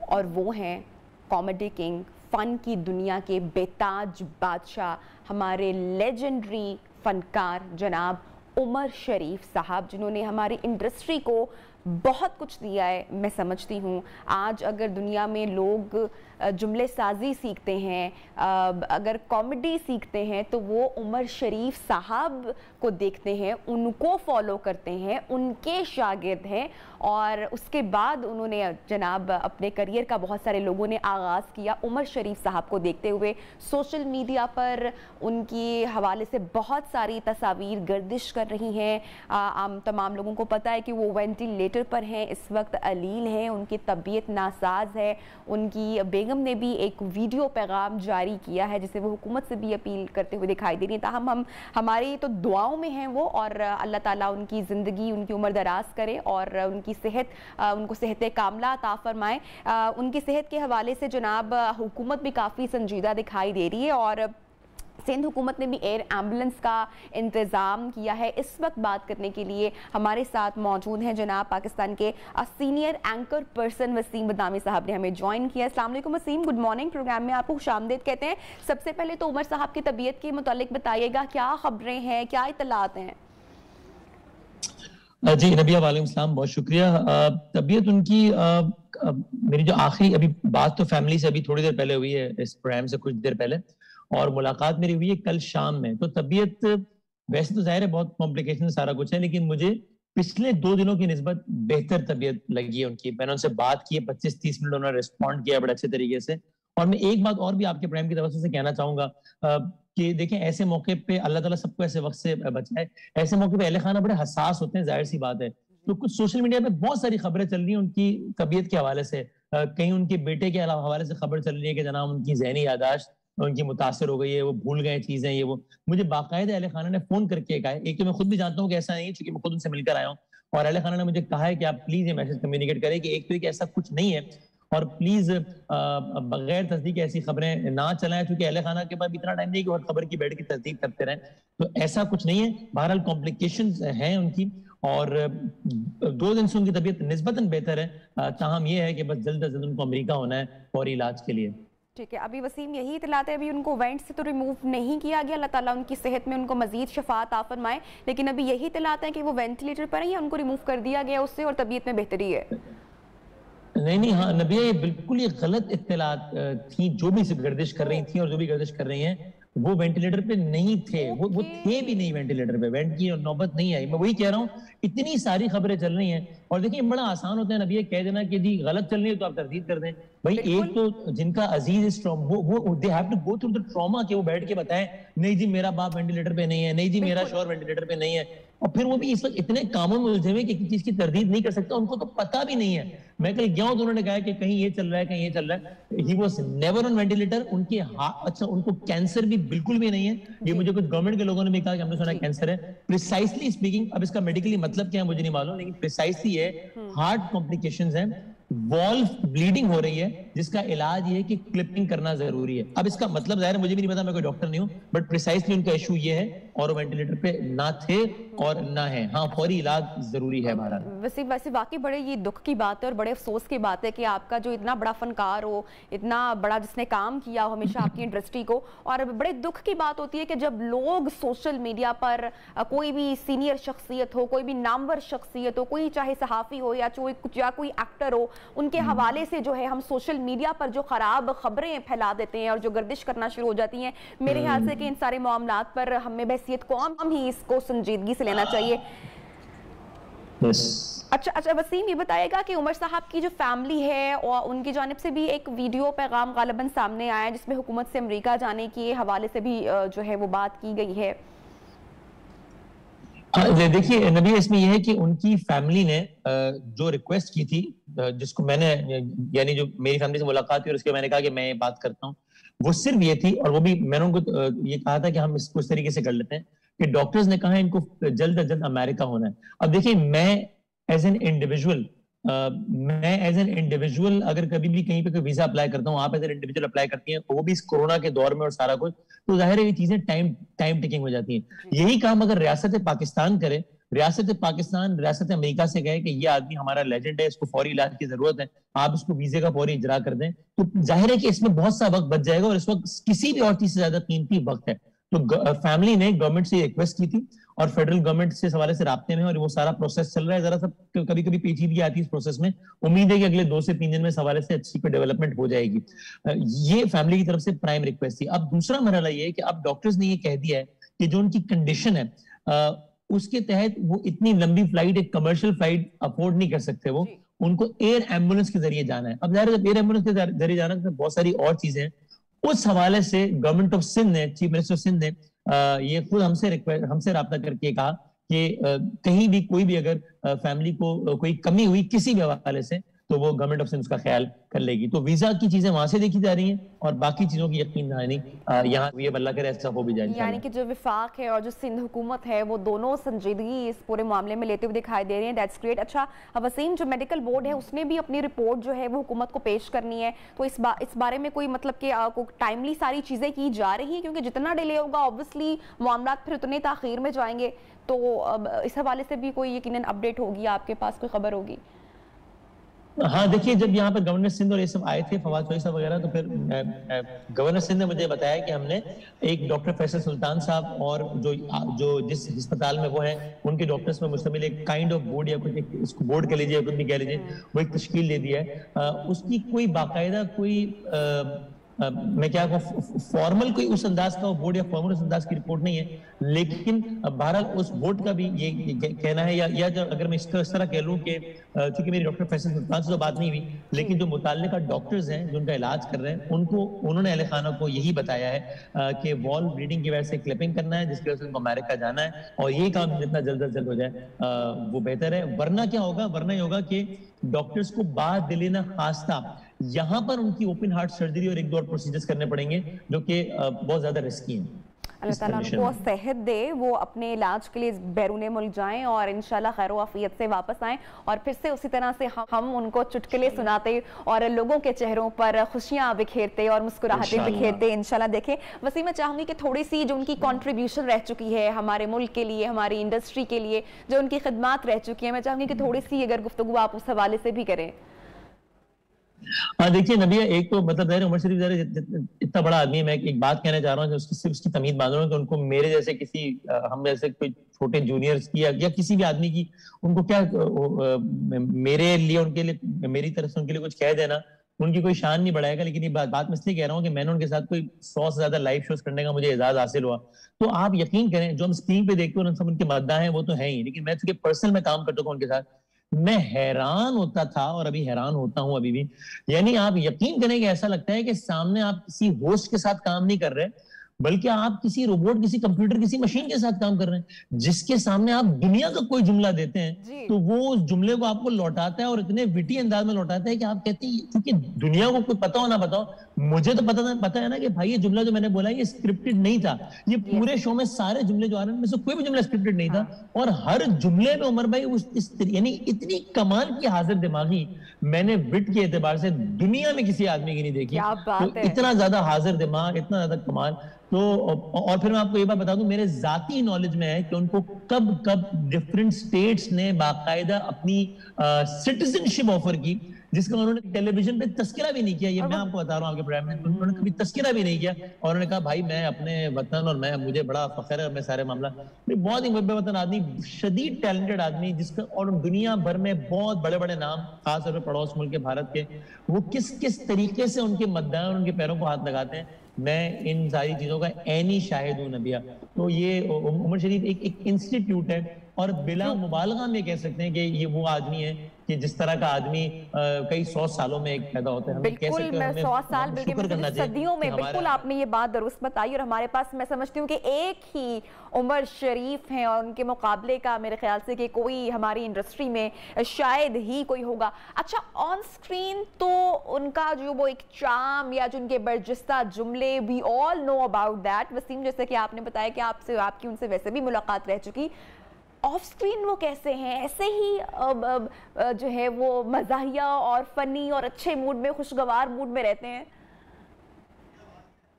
और वो हैं कॉमेडी किंग, फ़न की दुनिया के बेताज बादशाह, हमारे लेजेंडरी फनकार जनाब उमर शरीफ साहब, जिन्होंने हमारी इंडस्ट्री को बहुत कुछ दिया है। मैं समझती हूँ आज अगर दुनिया में लोग जुमले साजी सीखते हैं, अगर कॉमेडी सीखते हैं तो वो उमर शरीफ साहब को देखते हैं, उनको फॉलो करते हैं, उनके शागिर्द हैं। और उसके बाद उन्होंने जनाब अपने करियर का बहुत सारे लोगों ने आगाज़ किया उमर शरीफ साहब को देखते हुए। सोशल मीडिया पर उनकी हवाले से बहुत सारी तस्वीर गर्दिश कर रही हैं। आम तमाम लोगों को पता है कि वो वेंटिलेटर पर हैं, इस वक्त अलील हैं, उनकी तबीयत नासाज है। उनकी बेगम ने भी एक वीडियो पैगाम जारी किया है जिसे वो हुकूमत से भी अपील करते हुए दिखाई दे रही है। ताहम हम हमारी तो दुआओं में हैं वो, और अल्लाह ताला उनकी ज़िंदगी, उनकी उम्र दराज करे और उनकी सेहत, उनको सेहत कामला अता फरमाए। उनकी सेहत के हवाले से जनाब हुकूमत भी काफ़ी संजीदा दिखाई दे रही है और सिंध हुकूमत ने भी एयर एम्बुलेंस का इंतज़ाम किया है। इस वक्त बात करने के लिए हमारे साथ मौजूद हैं जनाब पाकिस्तान के सीनियर एंकर पर्सन वसीम बदामी साहब ने हमें ज्वाइन किया। अस्सलाम वालेकुम वसीम, गुड मॉर्निंग। प्रोग्राम में आपको खुशामदीद कहते हैं। सबसे पहले तो उमर साहब की तबीयत के मुतालिक बताइएगा, क्या खबरें हैं, क्या इतलात हैं? जी नबिया वालेकुम सलाम, बहुत शुक्रिया। तबीयत उनकी मेरी जो आखिरी अभी बात तो फैमिली से अभी थोड़ी देर पहले हुई है, इस प्रोग्राम से कुछ देर पहले, और मुलाकात मेरी हुई है कल शाम में। तो तबीयत वैसे तो जाहिर है बहुत कॉम्प्लिकेशन सारा कुछ है, लेकिन मुझे पिछले 2 दिनों की निस्बत बेहतर तबीयत लगी है उनकी। मैंने उनसे बात की है, 25-30 मिनट उन्होंने रिस्पॉन्ड किया बड़े अच्छे तरीके से। और मैं एक बात और भी आपके प्रोग्राम की तरफ से कहना चाहूंगा कि देखें ऐसे मौके पे अल्लाह ताला सबको ऐसे वक्त से बचाए। ऐसे मौके पे अहले खाना बड़े हसास होते हैं, जाहिर सी बात है। तो कुछ सोशल मीडिया पे बहुत सारी खबरें चल रही हैं उनकी तबीयत के हवाले से, कहीं उनके बेटे के हवाले से खबर चल रही है कि जनाब उनकी ज़हनी यादाश्त उनकी मुतासर हो गई है, वो भूल गए चीजें, ये वो। मुझे बाकायदा अहले खाना ने फोन करके कहा है, एक तो मैं खुद भी जानता हूँ कि ऐसा नहीं है क्योंकि मैं खुद उनसे मिलकर आया हूँ, और अहले खाना ने मुझे कहा है कि आप प्लीज ये मैसेज कम्युनिकेट करें कि एक तो ऐसा कुछ नहीं है, और प्लीज बगैर तस्दीक ऐसी खबरें ना चलाएं, क्योंकि अहले खाना के पास इतना टाइम नहीं कि हर खबर की बैठ के तस्दीक करते रहें। तो ऐसा कुछ नहीं है। बहरहाल कॉम्प्लिकेशंस हैं उनकी, और 2 दिन से उनकी तबीयत निस्बतन बेहतर है। ताहम ये है कि बस जल्द अज जल्द उनको अमेरिका होना है फौरी इलाज के लिए। ठीक है, अभी वसीम यही इतलात है, अभी उनको वेंट से तो रिमूव नहीं किया गया, अल्लाह ताला उनकी सेहत में उनको मजीद शफात आ फरमाए, लेकिन अभी यही इतलात है कि वो वेंटिलेटर पर है या उनको रिमूव कर दिया गया उससे और तबीयत में बेहतरी है? नहीं, हाँ नबिया, ये बिल्कुल ये गलत इत्तलात थी। जो भी गर्दिश कर रही थी और जो भी गर्दिश कर रही हैं वो वेंटिलेटर पे नहीं थे, वो थे भी नहीं वेंटिलेटर पे, वेंट की नौबत नहीं आई। मैं वही कह रहा हूँ, इतनी सारी खबरें चल रही हैं। और देखिए बड़ा आसान होता है नबी कह देना कि जी गलत चल रही है तो आप तरदीद कर दें। भाई एक तो जिनका अजीज वो they have to go through the trauma कि वो बैठ के बताएं नहीं जी मेरा बाप वेंटिलेटर पे नहीं है, नहीं जी मेरा शौहर वेंटिलेटर पे नहीं है। और फिर वो भी इस वक्त इतने कामों में उलझे हुए कि किसी चीज की तरदीद नहीं कर सकता, उनको तो पता भी नहीं है। मैं कल गया हूं तो उन्होंने कहा कि कहीं ये चल रहा है, कहीं ये चल रहा है। He was never on ventilator. उनके अच्छा, उनको कैंसर भी बिल्कुल भी नहीं है। ये मुझे कुछ गवर्नमेंट के लोगों ने भी कहा कि हमने सुना कैंसर है। प्रिसाइसली स्पीकिंग, अब इसका मेडिकली मतलब क्या है मुझे नहीं मालूम, लेकिन प्रिसाइसली ये हार्ट कॉम्प्लिकेशंस हैं, वॉल्व ब्लीडिंग हो रही है, जिसका इलाज ये है कि क्लिपिंग करना जरूरी है। अब इसका मतलब जाहिर है मुझे भी नहीं पता, मैं कोई डॉक्टर नहीं हूं, बट प्रिसाइसली उनका इशू ये है और वो वेंटिलेटर पे ना थे और ना है। हाँ, फौरी इलाज जरूरी है हमारा। वैसे वाकई बड़े ये दुख की बात है और बड़े अफसोस की बात है कि आपका जो इतना बड़ा फनकार हो, इतना बड़ा जिसने काम किया हो हमेशा आपकी इंडस्ट्री को, और बड़े दुख की बात होती है कि जब लोग सोशल मीडिया पर कोई भी सीनियर शख्सियत हो, कोई भी नामवर शख्सियत हो, कोई चाहे सहाफ़ी हो या कोई एक्टर हो, उनके हवाले से जो है हम सोशल मीडिया पर जो खराब खबरें फैला देते हैं और जो गर्दिश करना शुरू हो जाती हैं, मेरे ख्याल से कि इन सारे मामलात पर हमें बहसियत कौम हम ही इसको संजीदगी से लेना चाहिए। अच्छा वसीम, ये बताएगा कि उमर साहब की जो फैमिली है और उनकी जानिब से भी एक वीडियो पैगाम गालिबन सामने आया है जिसमें हुकूमत से अमेरिका जाने के हवाले से भी जो है वो बात की गई है। देखिए नबी, इसमें यह है कि उनकी फैमिली ने जो रिक्वेस्ट की थी, जिसको मैंने, यानी जो मेरी फैमिली से मुलाकात हुई और उसके मैंने कहा कि मैं ये बात करता हूँ, वो सिर्फ ये थी, और वो भी मैंने उनको ये कहा था कि हम इसको इस तरीके से कर लेते हैं कि डॉक्टर्स ने कहा इनको जल्द अज जल्द अमेरिका होना है। अब देखिए, मैं एज एन इंडिविजुअल अगर कभी भी कहीं पे कोई वीजा अप्लाई करता हूँ, आप एज एन इंडिविजुअल अप्लाई करती हैं, वो भी इस कोरोना के दौर में और सारा कुछ, तो जाहिर है ये चीजें टाइम टेकिंग हो जाती हैं। यही काम अगर रियासत पाकिस्तान करे, रियासत पाकिस्तान रियासत अमेरिका से कहे कि ये आदमी हमारा लेजेंड है, इसको फौरी इलाज की जरूरत है, आप इसको वीजे का फौरी इजरा कर दें, तो जाहिर है कि इसमें बहुत सा वक्त बच जाएगा और इस वक्त किसी भी और चीज से ज्यादा कीमती वक्त है। तो फैमिली ने गवर्नमेंट से रिक्वेस्ट की थी और फेडरल गवर्नमेंट से हवाले से राब्ते में, और वो सारा प्रोसेस चल रहा है। जरा सा कभी कभी पेचीदगी आती है इस प्रोसेस में, उम्मीद है कि अगले 2 से 3 दिन में इस हवाले से अच्छी कोई डेवलपमेंट हो जाएगी। ये फैमिली की तरफ से प्राइम रिक्वेस्ट थी। अब दूसरा मरहला ये है कि अब डॉक्टर्स ने ये कह दिया है कि जो उनकी कंडीशन है उसके तहत वो इतनी लंबी फ्लाइट, एक कमर्शियल फ्लाइट अफोर्ड नहीं कर सकते, वो उनको एयर एम्बुलेंस के जरिए जाना है। अब जाहिर है जब एयर एम्बुलेंस के जरिए जाना है तो बहुत सारी और चीजें हैं। उस हवाले से गवर्नमेंट ऑफ सिंध ने, चीफ मिनिस्टर ऑफ सिंध ने ये खुद हमसे राब्ता करके कहा कि कहीं भी कोई भी अगर फैमिली को कोई कमी हुई किसी भी हवाले से, तो वो गवर्नमेंट ऑफ सिंध उसका ख्याल कर लेगी। तो वीजा की चीजें वहां से देखी जा रही हैं और बाकी चीजों की यकीन नहीं यहाँ ये अल्लाह करे ऐसा हो भी जाए। यानी कि जो विफाक है और जो सिंध हुकूमत है वो दोनों संजीदगी इस पूरे मामले में लेते हुए दिखाई दे रहे हैं। That's great. अच्छा वसीम, जो मेडिकल बोर्ड है उसने भी अपनी रिपोर्ट जो है वो हुकूमत को पेश करनी है, तो इस बारे में कोई मतलब कि टाइमली सारी चीजें की जा रही हैं, क्योंकि जितना डिले होगा ऑब्वियसली मामला फिर उतने ताखीर में जाएंगे, तो इस हवाले से भी कोई यकीनन अपडेट होगी, आपके पास कोई खबर होगी? हाँ देखिए, जब यहाँ पर गवर्नर सिंध और ये सब आए थे, फवाद चौधरी साहब वगैरह, तो फिर गवर्नर सिंध ने मुझे बताया कि हमने एक डॉक्टर फैसल सुल्तान साहब और जो जिस अस्पताल में वो है उनके डॉक्टर्स में मुश्तमिल एक काइंड ऑफ बोर्ड या कुछ, इसको बोर्ड कह लीजिए, कुछ भी कह लीजिए, वो एक तश्कील दे दिया है। उसकी कोई बाकायदा कोई मैं क्या कहूँ, फॉर्मल कोई उस अंदाज का बोर्ड या फॉर्मल उस अंदाज की रिपोर्ट नहीं है, लेकिन बहरहाल उस बोर्ड का भी ये कहना है, या जो अगर मैं इस तरह कह लूँ कि चूंकि मेरी डॉक्टर फैसल सुल्तान से तो बात नहीं हुई, लेकिन जो मुताल्लिका डॉक्टर्स हैं जो उनका इलाज कर रहे हैं, उन्होंने अहले खाना को यही बताया है कि वॉल ब्लीडिंग की वजह से क्लिपिंग करना है, जिसकी वजह से उनको अमेरिका जाना है, और ये काम जितना जल्द अज जल्द हो जाए वो बेहतर है। वरना क्या होगा, वरना ये होगा कि डॉक्टर्स को बाद दिलेना खास्ता यहाँ पर उनकी ओपन हार्ट सर्जरी और एक दो और प्रोसीजर्स करने पड़ेंगे जो कि बहुत ज्यादा रिस्की हैं। अल्लाह ताला उनको सेहत दे, वो अपने इलाज के लिए बैरून मुल्क जाएं और इंशाल्लाह खैर आफियत से वापस आएं, और फिर से उसी तरह से हम उनको चुटकुले सुनाते और लोगों के चेहरों पर खुशियां बिखेरते और मुस्कुराहटें बिखेरते इंशाल्लाह देखें। वसीम, मैं चाहूंगी कि थोड़ी सी जो उनकी कंट्रीब्यूशन रह चुकी है हमारे मुल्क के लिए, हमारी इंडस्ट्री के लिए, जो उनकी खिदमात रह चुकी है, मैं चाहूंगी कि थोड़ी सी अगर गुफ्तगू आप उस हवाले से भी करें। हाँ देखिए नबिया, एक तो मतलब उमर शरीफ इतना बड़ा आदमी है, मैं एक बात कहना चाह रहा हूँ, सिर्फ उसकी तमीद बांध रहा हूँ कि उनको मेरे जैसे किसी हम जैसे कोई छोटे जूनियर्स की या किसी भी आदमी की, उनको क्या मेरे लिए, उनके लिए, मेरी तरफ से उनके लिए कुछ कह देना उनकी कोई शान नहीं बढ़ाएगा। लेकिन ये बात मैं इसलिए कह रहा हूँ कि मैंने उनके साथ कोई 100 से ज्यादा लाइव शोज करने का मुझे एजाज हासिल हुआ। तो आप यकीन करें, जो हम स्क्रीन पे देखते हैं सब उनके मद्दा हैं वो तो है ही, लेकिन मैं चूंकि पर्सनल में काम कर चुका हूँ उनके साथ, मैं हैरान होता था और अभी हैरान होता हूं अभी भी। यानी आप यकीन करें कि ऐसा लगता है कि सामने आप किसी होस्ट के साथ काम नहीं कर रहे, बल्कि आप किसी रोबोट, किसी कंप्यूटर, किसी मशीन के साथ काम कर रहे हैं, जिसके सामने आप दुनिया का कोई जुमला देते हैं तो वो उस जुमले को आपको लौटाता है और इतने विटी अंदाज में लौटाता है कि आप कहते हैं, क्योंकि दुनिया को कोई पता हो ना पता हो, मुझे तो पता है ना कि भाई ये जुमला जो मैंने बोला ये स्क्रिप्टेड नहीं था। ये पूरे शो में सारे जुमले जो आ रहे हैं, कोई भी जुमला स्क्रिप्टेड नहीं था। और हर जुमले में उमर भाई यानी इतनी कमाल की हाजिर दिमागी मैंने विट के एतबार से दुनिया में किसी आदमी की नहीं देखी। तो इतना ज्यादा हाजिर दिमाग, इतना ज्यादा कमाल। तो और फिर मैं आपको ये बात बता दूं, मेरे जाती नॉलेज में है कि उनको कब कब डिफरेंट स्टेट्स ने बाकायदा अपनी सिटीजनशिप ऑफर की, जिसका उन्होंने टेलीविजन पे तस्करा भी नहीं किया। ये मैं आपको बता रहा हूँ आपके प्रोग्राम में, उन्होंने कभी तस्करा भी नहीं किया। और उन्होंने कहा भाई मैं अपने वतन और मुझे बड़ा फख्र है, मैं सारे मामला, बहुत ही मुहब्बत वतन आदमी, शदीद टैलेंटेड आदमी, जिसका और दुनिया भर में बहुत बड़े बड़े नाम, खासतौर पर पड़ोस मुल्क के भारत के, वो किस किस तरीके से उनके मद्दान, उनके पैरों को हाथ लगाते हैं, मैं इन सारी चीजों का ऐनी शाहिद हूं नबिया। तो ये उमर शरीफ एक इंस्टीट्यूट है, और बिला मुबालगा में कह सकते हैं कि ये वो आदमी है कि जिस तरह का आदमी कई 100 सालों में एक पैदा होता है। बिल्कुल, मैं 100 साल बल्कि सदियों में, बिल्कुल आपने ये बात दुरुस्त बताई। और हमारे पास मैं समझती हूँ कि एक ही उमर शरीफ हैं और उनके मुकाबले का मेरे ख्याल से कि कोई हमारी इंडस्ट्री में शायद ही कोई होगा। अच्छा, ऑन स्क्रीन तो उनका जो वो एक चार्म या जो उनके बर्जस्ता जुमले, we all know about that. Waseem, जैसे कि आपने बताया कि आपकी उनसे वैसे भी मुलाकात रह चुकी, ऑफ स्क्रीन वो कैसे हैं? ऐसे ही जो है वो मज़ाहिया और फनी और अच्छे मूड में, खुशगवार मूड में रहते हैं?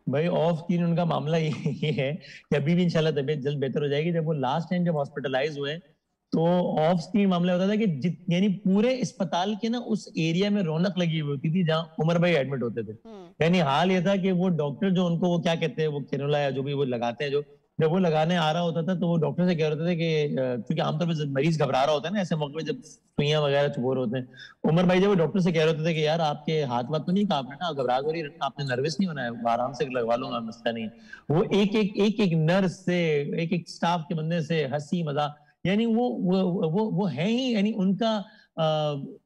भाई ऑफ स्क्रीन उनका मामला ये है कि अभी भी इंशाल्लाह तबीयत जल्द बेहतर हो जाएगी। जब वो लास्ट टाइम जब हॉस्पिटलाइज हुए तो ऑफ स्क्रीन मामला होता था कि यानी पूरे अस्पताल के ना उस एरिया में रौनक लगी हुई होती थी जहाँ उमर भाई एडमिट होते थे। यानी हाल ये था कि वो डॉक्टर जो उनको वो क्या कहते हैं, वो कैनुला या जो भी वो लगाते हैं, जो जब वो लगाने आ रहा होता था तो वो डॉक्टर से कह रहे थे कि क्योंकि आमतौर पर मरीज घबरा रहा होता है ना ऐसे मौके पे, जब सुइयां वगैरह चुभो रहे होते हैं, उमर भाई जब वो डॉक्टर से कह रहे थे कि यार आपके हाथ वाथ तो नहीं कांप रहे ना, घबराहट हो रही, आपने नर्वस नहीं होना है, आराम से लगवा लूंगा, मसला नहीं। वो एक नर्स से, एक स्टाफ के बंदे से हंसी मजाक, यानी वो है ही, यानी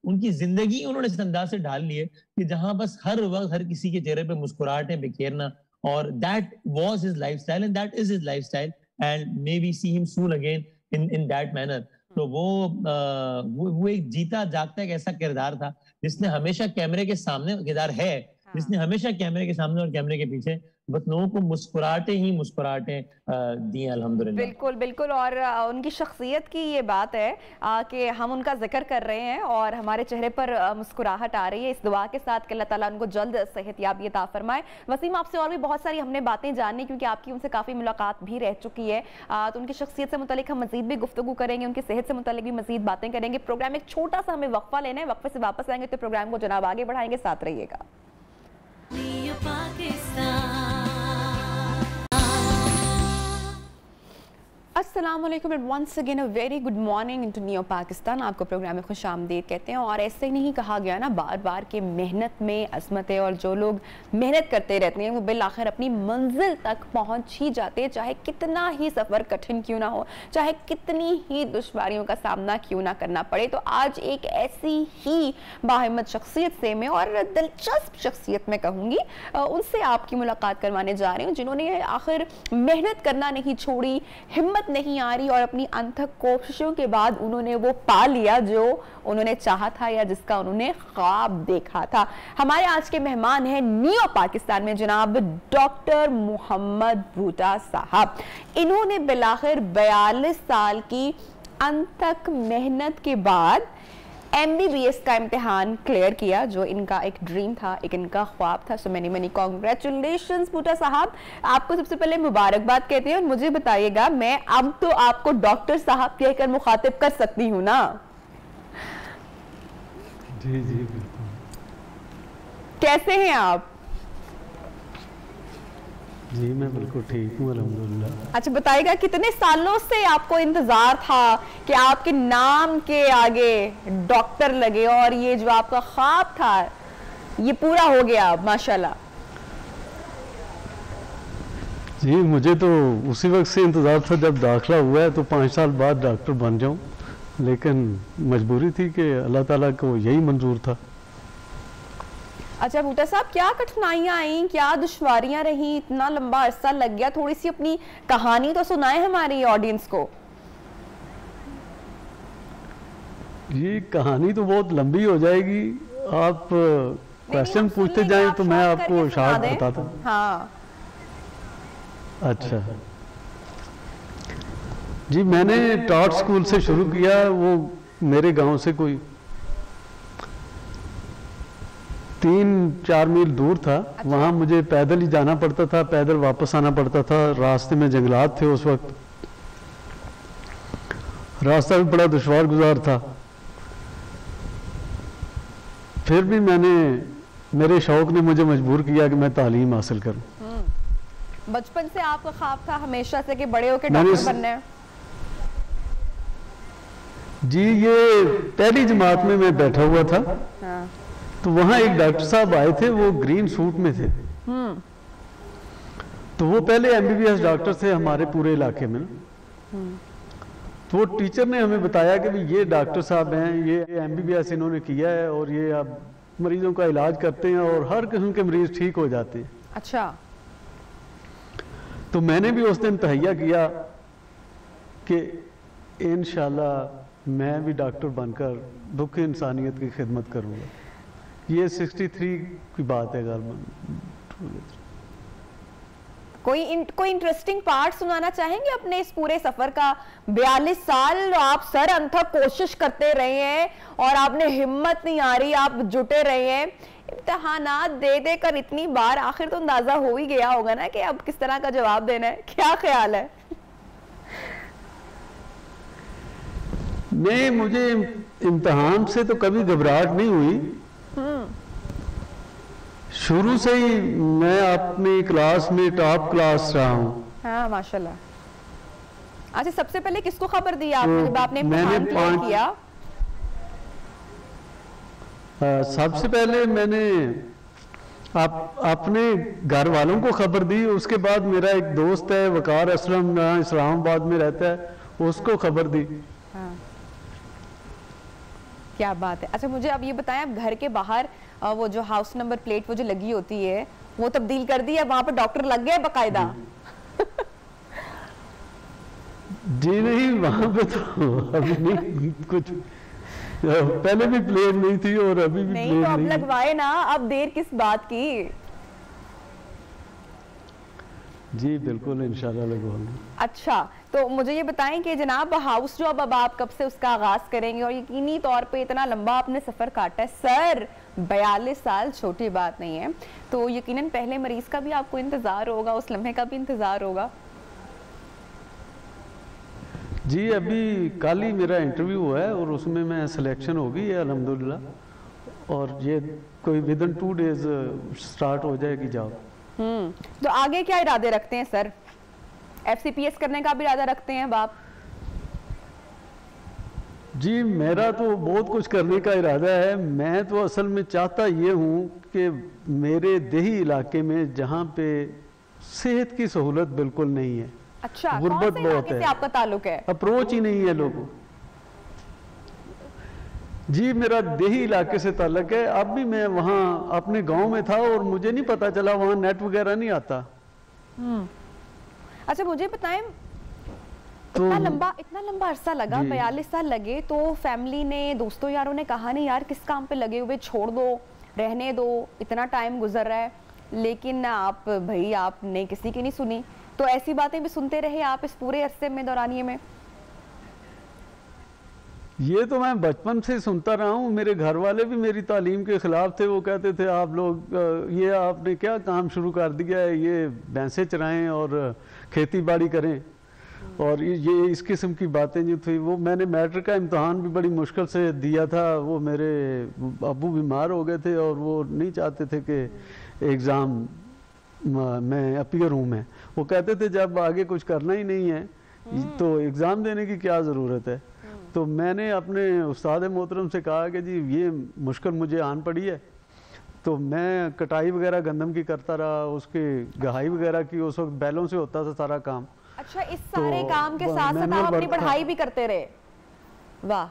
उनकी जिंदगी उन्होंने इस अंदाज से ढाल ली है कि जहां बस हर वक्त हर किसी के चेहरे पे मुस्कुराहटें बिखेरना, और that was his lifestyle and that is his lifestyle and may we see him soon again in that manner। तो वो एक जीता जागता एक ऐसा किरदार था जिसने हमेशा कैमरे के सामने, किरदार है जिसने हमेशा कैमरे के सामने और कैमरे के पीछे बस लोगों को मुस्कुराहटें दी अल्हम्दुलिल्लाह। बिल्कुल बिल्कुल, और उनकी शख्सियत की ये बात है कि हम उनका जिक्र कर रहे हैं और हमारे चेहरे पर मुस्कुराहट आ रही है, इस दुआ के साथ कि अल्लाह ताला उनको जल्द सेहतयाबी अता फरमाए। वसीम, आपसे और भी बहुत सारी हमने बातें जाननी, क्योंकि आपकी उनसे काफ़ी मुलाकात भी रह चुकी है, तो उनकी शख्सियत से मुतालिक हम मजीद भी गुफ्तगू करेंगे, उनकी सेहत से मुतालिक भी मजीद बातें करेंगे। प्रोग्राम एक छोटा सा हमें वक्फा लेना है, वक्फे से वापस आएंगे तो प्रोग्राम को जनाब आगे बढ़ाएंगे, साथ रहिएगा। अस्सलामुअलैकुम and once again a very good morning into Neo Pakistan. आपको प्रोग्राम में खुशामदीद कहते हैं। और ऐसे नहीं कहा गया ना बार बार कि मेहनत में अज़मत है, और जो लोग मेहनत करते रहते हैं वो बिल आखिर अपनी मंजिल तक पहुंच ही जाते हैं, चाहे कितना ही सफ़र कठिन क्यों ना हो, चाहे कितनी ही दुश्वारियों का सामना क्यों ना करना पड़े। तो आज एक ऐसी ही बाहिम्मत शख्सियत से मैं, और दिलचस्प शख्सियत में कहूँगी, उनसे आपकी मुलाकात करवाने जा रही हूँ जिन्होंने आखिर मेहनत करना नहीं छोड़ी, हिम्मत नहीं आ रही, और अपनी अनथक कोशिशों के बाद उन्होंने वो पा लिया जो उन्होंने चाहा था या जिसका उन्होंने ख्वाब देखा था। हमारे आज के मेहमान हैं नियो पाकिस्तान में जनाब डॉक्टर मोहम्मद भूटा साहब। इन्होंने बिलाखिर 42 साल की अनथक मेहनत के बाद MBBS का इम्तिहान क्लियर किया, जो इनका एक ड्रीम था, एक इनका ख्वाब था। सो मैनी कॉन्ग्रेचुलेशंस भूटा साहब, आपको सबसे पहले मुबारकबाद कहते हैं। और मुझे बताइएगा, मैं अब तो आपको डॉक्टर साहब कहकर मुखातिब कर सकती हूँ ना? जी जी बिल्कुल। कैसे हैं आप? जी मैं बिल्कुल ठीक हूँ अल्हम्दुलिल्लाह। अच्छा बताइएगा, कितने सालों से आपको इंतजार था कि आपके नाम के आगे डॉक्टर लगे और ये जो आपका ख्वाब था ये पूरा हो गया माशाल्लाह? जी मुझे तो उसी वक्त से इंतजार था जब दाखिला हुआ है तो 5 साल बाद डॉक्टर बन जाऊं, लेकिन मजबूरी थी कि अल्लाह ताला को यही मंजूर था। अच्छा भूटा साहब, क्या कठिनाइयां आई, क्या दुश्वारियां रही, इतना लंबा अरसा लग गया? थोड़ी सी अपनी कहानी तो सुनाए हमारी ऑडियंस को। ये कहानी तो बहुत लंबी हो जाएगी, आप क्वेश्चन पूछते जाएं तो मैं आपको शार्ट बताता हूँ। हाँ। अच्छा जी, मैंने टॉट स्कूल से शुरू किया, वो मेरे गांव से कोई 3-4 मील दूर था। अच्छा। वहां मुझे पैदल ही जाना पड़ता था, पैदल वापस आना पड़ता था। रास्ते में जंगलात थे उस वक्त, रास्ता भी बड़ा दुश्वार गुजार था। फिर भी मेरे शौक ने मुझे मजबूर किया कि मैं तालीम हासिल करूं। बचपन से आपका ख्वाब था हमेशा से कि बड़े होकर डॉक्टर बनना है? जी, ये पहली जमात में मैं बैठा हुआ था। हाँ। तो वहाँ एक डॉक्टर साहब आए थे, वो ग्रीन सूट में थे। तो वो पहले MBBS डॉक्टर थे हमारे पूरे इलाके में। तो वो टीचर ने हमें बताया कि ये डॉक्टर साहब हैं, ये MBBS इन्होंने किया है और ये अब मरीजों का इलाज करते हैं और हर किस्म के मरीज ठीक हो जाते हैं। अच्छा। तो मैंने भी उस दिन तहैया किया कि इंशाल्लाह मैं भी डॉक्टर बनकर दुख इंसानियत की खिदमत करूंगा। ये 63 की बात है गालबन। कोई इंटरेस्टिंग पार्ट सुनाना चाहेंगे अपने इस पूरे सफर का? 42 साल आप सर अंथक कोशिश करते रहे हैं और आपने हिम्मत नहीं आ रही, आप जुटे रहे हैं। इम्तिहानात दे देकर इतनी बार आखिर तो अंदाजा हो ही गया होगा ना कि अब किस तरह का जवाब देना है। क्या ख्याल है? नहीं, मुझे इम्तिहान से तो कभी घबराहट नहीं हुई। शुरू से ही मैं अपनी क्लास में टॉप क्लास रहा हूँ। हाँ माशाल्लाह। अच्छा, सबसे पहले किसको खबर दी आपने जब आपने इम्तिहान क्लियर किया? सबसे पहले मैंने अपने घर वालों को खबर दी। उसके बाद मेरा एक दोस्त है वकार असलम, इस्लामाबाद में रहता है, उसको खबर दी। हाँ। क्या बात है। अच्छा, मुझे अब ये बताएं, अब घर के बाहर वो जो हाउस नंबर प्लेट वो जो लगी होती है वो तब्दील कर दी है, वहां पर डॉक्टर लग गए बकायदा? जी नहीं, वहां पे तो अभी नहीं कुछ, पहले भी प्लेट नहीं थी और अभी भी नहीं, प्लेट तो अब नहीं। लगवाए ना, अब देर किस बात की? जी बिल्कुल, इंशाल्लाह लगवाऊंगा। अच्छा, तो मुझे ये बताएं कि जनाब हाउस जॉब अब आप कब से उसका आगाज करेंगे? और यकीनी तौर पे इतना लंबा आपने सफर काटा है सर, 42 साल छोटी बात नहीं है, तो यकीनन पहले मरीज का भी आपको इंतजार होगा, उस लम्हे का भी इंतजार होगा। जी अभी कल ही मेरा इंटरव्यू हुआ है और उसमें मैं सिलेक्शन हो गई है अल्हम्दुलिल्लाह, और ये कोई विदिन 2 डेज स्टार्ट हो जाएगी जॉब। तो आगे क्या इरादे रखते हैं सर? FCPS करने का भी इरादा रखते हैं बाप? जी मेरा तो बहुत कुछ करने का इरादा है। मैं तो असल में चाहता ये हूँ कि मेरे देही इलाके में जहाँ पे सेहत की सहूलत बिल्कुल नहीं है, अच्छा, गुर्बत बहुत है, आपका ताल्लुक है, अप्रोच ही नहीं है लोगों। जी मेरा देही इलाके से ताल्लुक है। अब भी मैं वहाँ अपने गांव में था और मुझे नहीं पता चला वहाँ नेट वगैरह नहीं आता। अच्छा मुझे बताएं, तो इतना लंबा अरसा लगा, 42 साल लगे, तो फैमिली ने, दोस्तों यारों ने कहा नहीं यार किस काम पे लगे हुए, छोड़ दो, रहने दो, इतना टाइम गुजर रहा है, लेकिन आप भाई आपने किसी की नहीं सुनी, तो ऐसी बातें भी सुनते रहे आप इस पूरे अरसे में, दौरानिए में? ये तो मैं बचपन से सुनता रहा हूँ। मेरे घर वाले भी मेरी तालीम के खिलाफ थे। वो कहते थे आप लोग ये आपने क्या काम शुरू कर दिया है, ये भैंसें चराएं और खेती बाड़ी करें, और ये इस किस्म की बातें जो थी। वो मैंने मैट्रिक का इम्तहान भी बड़ी मुश्किल से दिया था। वो मेरे अब्बू बीमार हो गए थे और वो नहीं चाहते थे कि एग्ज़ाम में अपीयर हूँ मैं। वो कहते थे जब आगे कुछ करना ही नहीं है तो एग्ज़ाम देने की क्या ज़रूरत है। तो मैंने अपने उस्ताद मोहतरम से कहा कि जी ये मुश्किल मुझे आन पड़ी है, तो मैं कटाई वगैरह गंदम की करता रहा, उसकी गहाई वगैरह की, उस वक्त बैलों से होता था सारा काम। अच्छा, इस सारे काम के साथ साथ आप अपनी पढ़ाई भी करते रहे? वाह।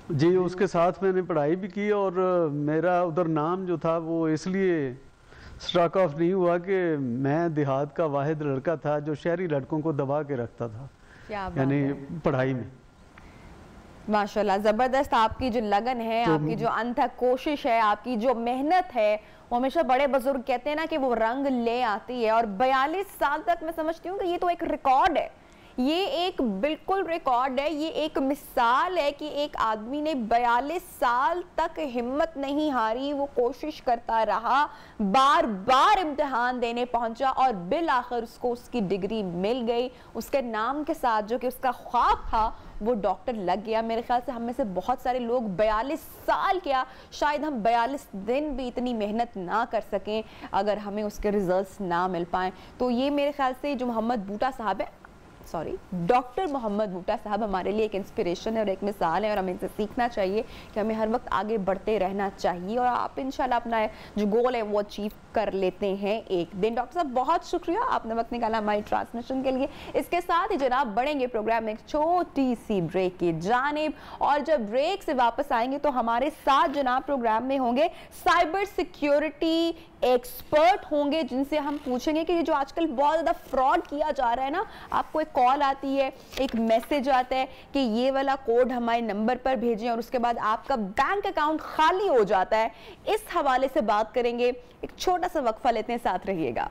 जी, उसके साथ मैंने पढ़ाई भी की और मेरा उधर नाम जो था वो इसलिए स्ट्रक ऑफ नहीं हुआ कि मैं देहात का वाहिद लड़का था जो शहरी लड़कों को दबा के रखता था, क्या बात यानी है। पढ़ाई में। माशाल्लाह, ज़बरदस्त। आपकी जो लगन है, आपकी जो अनथक कोशिश है, आपकी जो मेहनत है, वो हमेशा बड़े बुजुर्ग कहते हैं ना कि वो रंग ले आती है। और 42 साल तक मैं समझती हूँ कि ये तो एक रिकॉर्ड है, ये एक बिल्कुल रिकॉर्ड है, ये एक मिसाल है कि एक आदमी ने 42 साल तक हिम्मत नहीं हारी, वो कोशिश करता रहा, बार बार इम्तिहान देने पहुंचा और बिल आखिर उसको उसकी डिग्री मिल गई। उसके नाम के साथ जो कि उसका ख्वाब था वो डॉक्टर लग गया। मेरे ख्याल से हम में से बहुत सारे लोग 42 साल क्या, शायद हम 42 दिन भी इतनी मेहनत ना कर सकें अगर हमें उसके रिजल्ट्स ना मिल पाएँ। तो ये मेरे ख्याल से जो मोहम्मद बूटा साहब है, डॉक्टर मोहम्मद बूटा साहब हमारे लिए एक इंस्पिरेशन है और एक मिसाल है और हमें इनसे सीखना चाहिए कि हमें हर वक्त आगे बढ़ते रहना चाहिए और आप इंशाल्लाह अपना जो गोल है वो अचीव कर लेते हैं एक दिन। डॉक्टर साहब बहुत शुक्रिया, आपने वक्त निकाला हमारी ट्रांसमिशन के लिए। इसके साथ ही जनाब बढ़ेंगे प्रोग्राम में एक छोटी सी ब्रेक की जानिब और जब ब्रेक से वापस आएंगे तो हमारे साथ जनाब प्रोग्राम में होंगे साइबर सिक्योरिटी एक्सपर्ट होंगे, जिनसे हम पूछेंगे कि ये जो आजकल बहुत ज़्यादा फ्रॉड किया जा रहा है ना, आपको एक कॉल आती है, एक मैसेज आता है कि ये वाला कोड हमारे नंबर पर भेजें और उसके बाद आपका बैंक अकाउंट खाली हो जाता है। इस हवाले से बात करेंगे, एक छोटा सा वक्फा लेते हैं, साथ रहिएगा।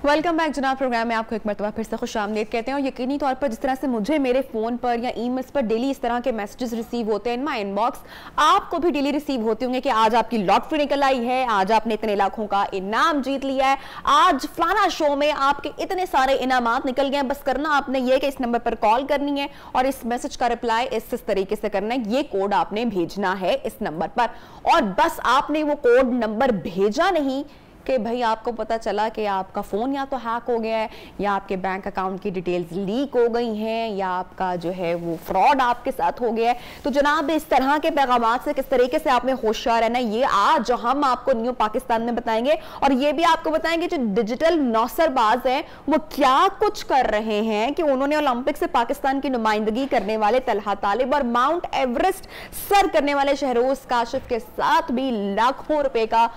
वेलकम बैक जनाब। प्रोग्राम में आपको एक मरतबा फिर से खुशामदीद कहते हैं और यकीनी तौर पर जिस तरह से मुझे मेरे फ़ोन पर या ईमेल्स पर डेली इस तरह के मैसेजेस रिसीव होते हैं इन माई इनबॉक्स, आपको भी डेली रिसीव होते होंगे कि आज आपकी लॉटरी निकल आई है, आज आपने इतने लाखों का इनाम जीत लिया है, आज फलाना शो में आपके इतने सारे इनामात निकल गए हैं। बस करना आपने ये कि इस नंबर पर कॉल करनी है और इस मैसेज का रिप्लाई इस तरीके से करना है, ये कोड आपने भेजना है इस नंबर पर। और बस आपने वो कोड नंबर भेजा नहीं कि भाई आपको पता चला कि आपका फ़ोन या तो हैक हो गया है या आपके बैंक अकाउंट की डिटेल्स लीक हो गई हैं या आपका जो है वो फ्रॉड आपके साथ हो गया है। तो जनाब इस तरह के पैगामात से किस तरीके से आपने होशियार रहना, ये आज हम आपको न्यू पाकिस्तान में बताएंगे और ये भी आपको बताएंगे जो डिजिटल नौसरबाज हैं वो क्या कुछ कर रहे हैं कि उन्होंने ओलंपिक से पाकिस्तान की नुमाइंदगी करने वाले तलहा तालिब और माउंट एवरेस्ट सर करने वाले शहरोज काशिफ के साथ भी लाखों रुपए का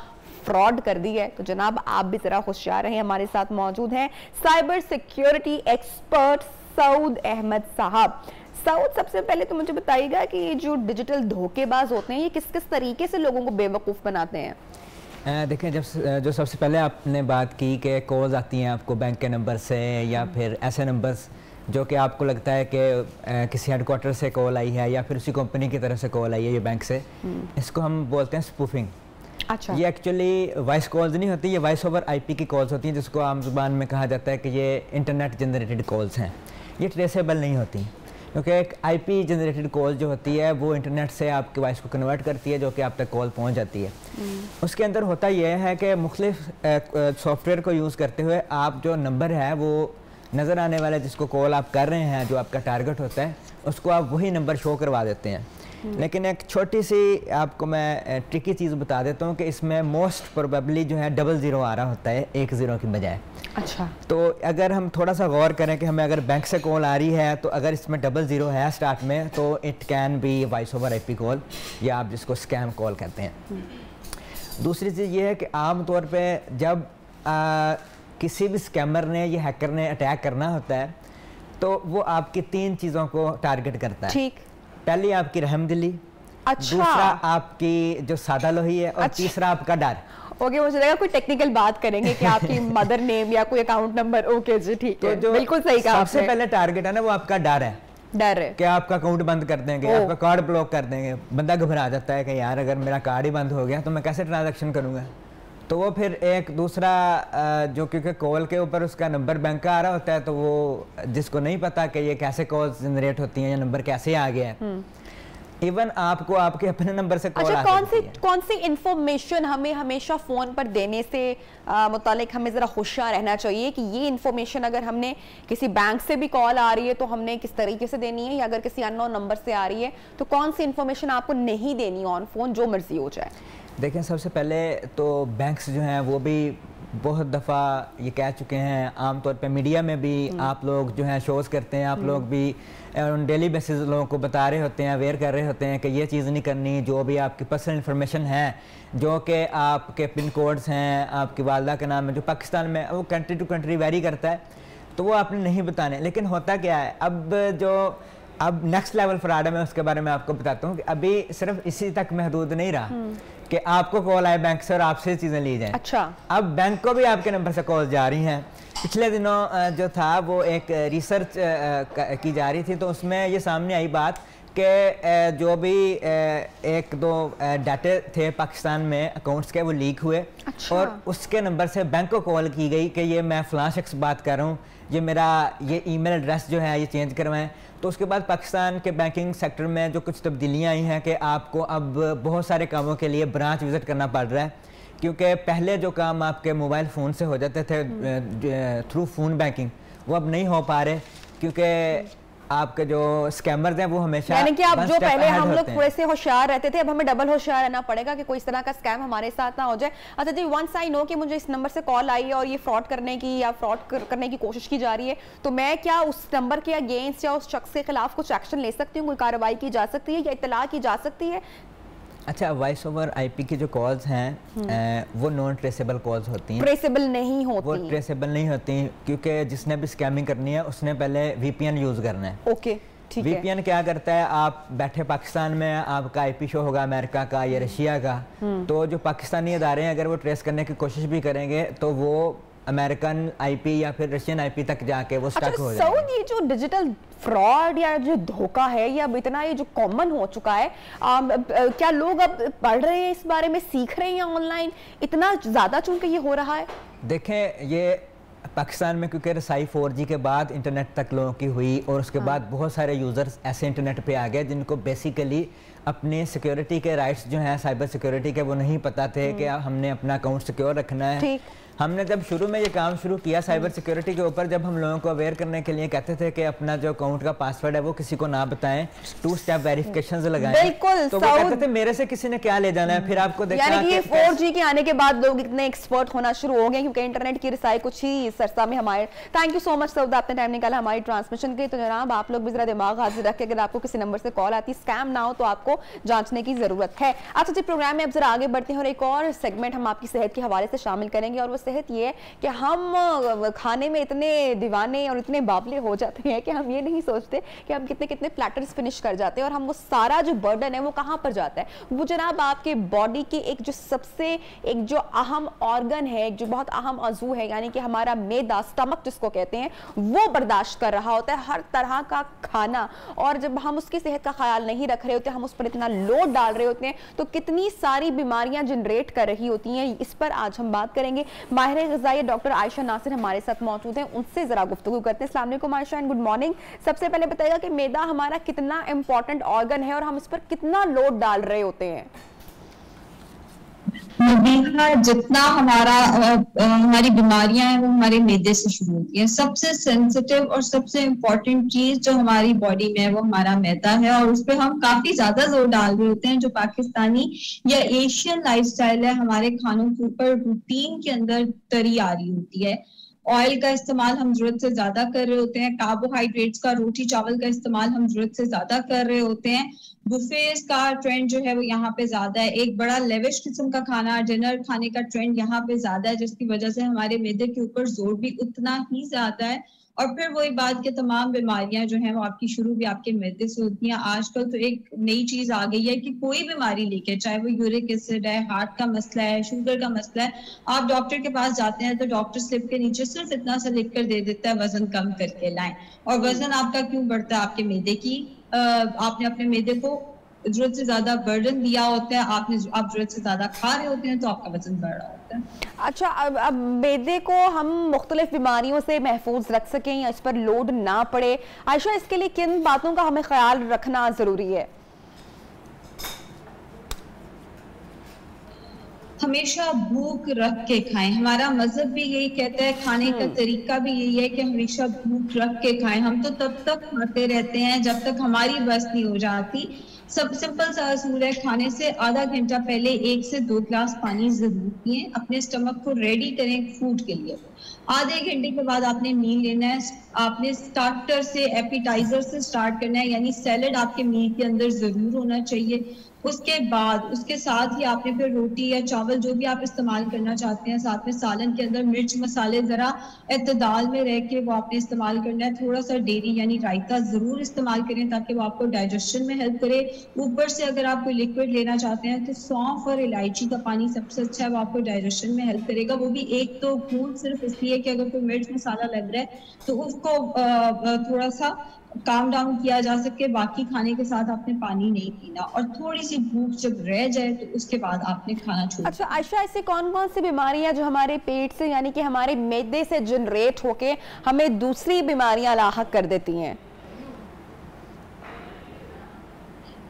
फ्रॉड कर दी है। तो जनाब आप भी जरा होशियार रहे। हमारे साथ मौजूद हैं cyber security expert Saud Ahmed साहब। सऊद, सबसे पहले तो मुझे बताइएगा कि ये जो डिजिटल धोखेबाज होते हैं ये किस किस तरीके से लोगों को बेवकूफ़ बनाते हैं? देखें, जो सबसे पहले आपने बात की कि कॉल्स आती हैं आपको बैंक के नंबर से या फिर ऐसे नंबर्स जो कि आपको लगता है कि किसी हेडक्वार्टर से कॉल आई है या फिर उसी कंपनी की तरफ से कॉल आई है ये बैंक से, इसको हम बोलते हैं स्पूफिंग। अच्छा। ये एक्चुअली वॉइस कॉल्स नहीं होती, ये वॉइस ओवर आईपी की कॉल्स होती हैं जिसको आम जुबान में कहा जाता है कि ये इंटरनेट जनरेटेड कॉल्स हैं। ये ट्रेसेबल नहीं होती क्योंकि एक आईपी जनरेटेड कॉल जो होती है वो इंटरनेट से आपके वॉइस को कन्वर्ट करती है जो कि आप तक कॉल पहुंच जाती है। उसके अंदर होता यह है कि मुख्तलिफ सॉफ्टवेयर को यूज़ करते हुए आप जो नंबर है वो नज़र आने वाला जिसको कॉल आप कर रहे हैं, जो आपका टारगेट होता है, उसको आप वही नंबर शो करवा देते हैं। लेकिन एक छोटी सी आपको मैं ट्रिकी चीज़ बता देता हूँ कि इसमें मोस्ट प्रोबेबली जो है 00 आ रहा होता है 10 की बजाय। अच्छा। तो अगर हम थोड़ा सा गौर करें कि हमें अगर बैंक से कॉल आ रही है तो अगर इसमें 00 है स्टार्ट में तो it can be voice over IP call या आप जिसको स्कैम कॉल कहते हैं। दूसरी चीज़ ये है कि आम तौर पर जब किसी भी स्कैमर ने या हैकर ने अटैक करना होता है तो वो आपकी 3 चीज़ों को टारगेट करता है। ठीक। पहली आपकी रहमदिली, अच्छा, दूसरा आपकी जो सादा लोही है और तीसरा आपका डर। ओके, मुझे लगा कोई टेक्निकल बात करेंगे कि आपकी मदर नेम या कोई अकाउंट नंबर। ओके जी, ठीक है, बिल्कुल सही कहा। सबसे पहले टारगेट है ना वो आपका डर है। डर है कि आपका अकाउंट बंद कर देंगे, आपका कार्ड ब्लॉक कर देंगे। बंदा घबरा जाता है कि यार अगर मेरा कार्ड ही बंद हो गया तो मैं कैसे ट्रांजैक्शन करूँगा। तो वो फिर एक दूसरा जो क्योंकि कॉल के ऊपर उसका नंबर बैंक का आ रहा होता है तो वो जिसको नहीं पता कि ये कैसे कॉल्स जनरेट होती हैं या नंबर कैसे आ गया है, इवन आपको आपके अपने नंबर से कॉल अच्छा, कौन सी इंफॉर्मेशन हमें हमेशा फोन पर देने से मुतालिक हमें जरा होशियार रहना चाहिए कि ये इंफॉर्मेशन अगर हमने किसी बैंक से भी कॉल आ रही है तो हमने किस तरीके से देनी है, या अगर किसी अननोन नंबर से आ रही है तो कौन सी इंफॉर्मेशन आपको नहीं देनी ऑन फोन, जो मर्जी हो जाए? देखें, सबसे पहले तो बैंक्स जो हैं वो भी बहुत दफ़ा ये कह चुके हैं, आमतौर पे मीडिया में भी आप लोग जो हैं शोज़ करते हैं, आप लोग भी ऑन डेली बेसिस लोगों को बता रहे होते हैं, अवेयर कर रहे होते हैं कि ये चीज़ नहीं करनी, जो भी आपकी पर्सनल इन्फॉर्मेशन है, जो कि आपके पिन कोड्स हैं, आपकी वालदा का नाम है, जो पाकिस्तान में वो कंट्री टू कंट्री वेरी करता है, तो वो आपने नहीं बताने। लेकिन होता क्या है, अब नेक्स्ट लेवल फ्रॉड है, मैं उसके बारे में आपको बताता हूँ कि अभी सिर्फ इसी तक महदूद नहीं रहा कि आपको कॉल आए बैंक से और आपसे चीज़ें ली जाएं। अच्छा, अब बैंक को भी आपके नंबर से कॉल जा रही हैं। पिछले दिनों जो था वो एक रिसर्च की जा रही थी, तो उसमें ये सामने आई बात कि जो भी एक दो डाटे थे पाकिस्तान में अकाउंट्स के, वो लीक हुए। अच्छा। और उसके नंबर से बैंक को कॉल की गई कि ये मैं फ़लाँ शख्स बात कर रहा हूँ, ये मेरा ये ईमेल एड्रेस जो है ये चेंज करवाएं। तो उसके बाद पाकिस्तान के बैंकिंग सेक्टर में जो कुछ तब्दीलियाँ आई हैं कि आपको अब बहुत सारे कामों के लिए ब्रांच विज़िट करना पड़ रहा है, क्योंकि पहले जो काम आपके मोबाइल फ़ोन से हो जाते थे थ्रू फ़ोन बैंकिंग, वो अब नहीं हो पा रहे, क्योंकि आपके जो स्कैमर्स हैं वो हमेशा, यानी कि अब जो पहले हम लोग थोड़े से होशियार रहते थे, अब हमें डबल होशियार रहना पड़ेगा कि कोई इस तरह का स्कैम हमारे साथ ना हो जाए। अच्छा जी, वंस आई नो कि मुझे इस नंबर से कॉल आई है और ये फ्रॉड करने की या फ्रॉड करने की कोशिश की जा रही है, तो मैं क्या उस नंबर के अगेंस्ट या उस शख्स के खिलाफ कुछ एक्शन ले सकती हूँ, कोई कार्रवाई की जा सकती है या इत्तला की जा सकती है? अच्छा, वॉइस ओवर आईपी की जो कॉल्स हैं वो नॉन ट्रेसेबल कॉल्स होती हैं, ट्रेसेबल नहीं होती, वो ट्रेसेबल नहीं होती, क्योंकि जिसने भी स्कैमिंग करनी है उसने पहले वीपीएन यूज़ करना है। ओके, ठीक है। वीपीएन क्या करता है, आप बैठे पाकिस्तान में, आपका आईपी शो होगा अमेरिका का या रशिया का, तो जो पाकिस्तानी अदारे हैं अगर वो ट्रेस करने की कोशिश भी करेंगे तो वो अमेरिकन आईपी या फिर रशियन आईपी तक जाके वो स्टक हो जाएगा। ये जो डिजिटल फ्रॉड या जो धोखा है, ये अब इतना ये जो कॉमन हो चुका है, क्या लोग अब पढ़ रहे हैं इस बारे में, सीख रहे हैं ऑनलाइन इतना ज़्यादा चूंकि ये हो रहा है? देखें, ये पाकिस्तान में क्योंकि रसाई 4G के बाद इंटरनेट तक लोगों की हुई और उसके बाद बहुत सारे यूज़र्स ऐसे इंटरनेट पे आ गए जिनको बेसिकली अपने सिक्योरिटी के राइट्स जो हैं, साइबर सिक्योरिटी के, वो नहीं पता थे कि हमने अपना अकाउंट सिक्योर रखना है। हमने जब शुरू में ये काम शुरू किया साइबर सिक्योरिटी के ऊपर, जब हम लोगों को अवेयर करने के लिए कहते थे कि अपना जो अकाउंट का पासवर्ड है वो किसी को ना बताएं, 2 स्टेप वेरिफिकेशंस लगाएं, बिल्कुल, तो वो कहते थे मेरे से किसी ने क्या ले जाना है। फिर आपको देखना, यानी कि 4G के आने के बाद लोग इतने एक्सपर्ट होना शुरू हो गए क्योंकि इंटरनेट की रसाई कुछ ही सरसा में हमारे। थैंक यू सो मच सऊदा, आपने टाइम निकाला हमारी ट्रांसमिशन के। तो जनाब, आप लोग भी जरा दिमाग हाजिर रख के, अगर आपको किसी नंबर से कॉल आती, स्कैम ना हो, तो आपको जांचने की जरूरत है। अच्छा जी, प्रोग्राम में अब जरा आगे बढ़ते हैं और एक और सेगमेंट हम आपकी सेहत के हवाले से शामिल करेंगे, और वो सेहत ये है कि हम खाने में इतने दीवाने और इतने बावले हो जाते हैं कि हम ये नहीं सोचते कि हम कितने कितने प्लेटर्स फिनिश कर जाते हैं, और हम वो सारा जो बर्डन है वो कहाँ पर जाता है? वो जनाब आपके बॉडी की एक जो सबसे एक जो अहम ऑर्गन है, जो बहुत अहम अज़ू है, यानी कि हमारा मैदा, स्टमक जिसको कहते हैं, वो बर्दाश्त कर रहा होता है हर तरह का खाना। और जब हम उसकी सेहत का ख्याल नहीं रख रहे होते, हम उस पर इतना लोड डाल रहे होते हैं, तो कितनी सारी बीमारियां जनरेट कर रही होती हैं। इस पर आज हम बात करेंगे। माहिर ग़िज़ाई डॉक्टर आयशा नासिर हमारे साथ मौजूद हैं, उनसे जरा गुफ्तगू करते हैं। अस्सलाम वालेकुम आयशा, एंड गुड मॉर्निंग। सबसे पहले बताइएगा कि मैदा हमारा कितना इंपॉर्टेंट ऑर्गन है और हम इस पर कितना लोड डाल रहे होते हैं? जितना हमारी बीमारियां हैं वो हमारे मैदे से शुरू होती हैं। सबसे सेंसिटिव और सबसे इम्पोर्टेंट चीज जो हमारी बॉडी में है वो हमारा मैदा है, और उस पर हम काफी ज्यादा जोर डाल रहे होते हैं। जो पाकिस्तानी या एशियन लाइफस्टाइल है, हमारे खानों के ऊपर रूटीन के अंदर तरी आ रही होती है। ऑयल का इस्तेमाल हम जरूरत से ज्यादा कर रहे होते हैं, कार्बोहाइड्रेट्स का, रोटी चावल का इस्तेमाल हम जरूरत से ज्यादा कर रहे होते हैं। बुफेज का ट्रेंड जो है वो यहाँ पे ज्यादा है, एक बड़ा लेविश किस्म का खाना, डिनर खाने का ट्रेंड यहाँ पे ज्यादा है, जिसकी वजह से हमारे मैदे के ऊपर जोर भी उतना ही ज्यादा है। और फिर वही बात के तमाम बीमारियां जो हैं वो आपकी शुरू भी आपके मैदे से होती हैं। आजकल तो एक नई चीज आ गई है कि कोई बीमारी लेके, चाहे वो यूरिक एसिड है, हार्ट का मसला है, शुगर का मसला है, आप डॉक्टर के पास जाते हैं तो डॉक्टर स्लिप के नीचे सिर्फ इतना सा लिख कर दे देता है, वजन कम करके लाएं। और वजन आपका क्यों बढ़ता है? आपके मैदे की आपने अपने मैदे को जरूरत से ज्यादा बर्डन दिया होता है, आप जरूरत से ज्यादा खा रहे होते हैं, तो आपका वजन बढ़ रहा होता है। अच्छा, अब मैदे को हम मुख्तलिफ बीमारियों से महफूज रख सकें या इस पर लोड ना पड़े, आयशा, इसके लिए किन बातों का हमें ख्याल रखना जरूरी है? हमेशा भूख रख के खाएं। हमारा मजहब भी यही कहता है, खाने का तरीका भी यही है कि हमेशा भूख रख के खाएं। हम तो तब तक खाते रहते हैं जब तक हमारी बस नहीं हो जाती। सब सिंपल सा असूल है, खाने से आधा घंटा पहले 1 से 2 गिलास पानी जरूर पिए। अपने स्टमक को रेडी करें फूड के लिए। आधे घंटे के बाद आपने मील लेना है। आपने स्टार्टर से, एपिटाइजर से स्टार्ट करना है, यानी सैलेड आपके मील के अंदर जरूर होना चाहिए। उसके बाद उसके साथ ही आपने फिर रोटी या चावल जो भी आप इस्तेमाल करना चाहते हैं, साथ में सालन के अंदर मिर्च मसाले जरा इत्तेदाल में रह के वो आपने इस्तेमाल करना है। थोड़ा सा डेयरी यानी रायता जरूर इस्तेमाल करें ताकि वो आपको डाइजेशन में हेल्प करे। ऊपर से अगर आप कोई लिक्विड लेना चाहते हैं तो सौंफ और इलायची का पानी सबसे अच्छा है, वो आपको डाइजेशन में हेल्प करेगा। वो भी 1-2 घूंट, सिर्फ इसलिए कि अगर कोई मिर्च मसाला लग रहा है तो उसको थोड़ा सा काम डाउन किया जा सके। बाकी खाने के साथ आपने पानी नहीं पीना, और थोड़ी सी भूख जब रह जाए तो उसके बाद आपने खाना छोड़ना। अच्छा आयशा, ऐसे कौन कौन सी बीमारियां जो हमारे पेट से यानी कि हमारे मैदे से जनरेट होके हमें दूसरी बीमारियां लाहक कर देती हैं?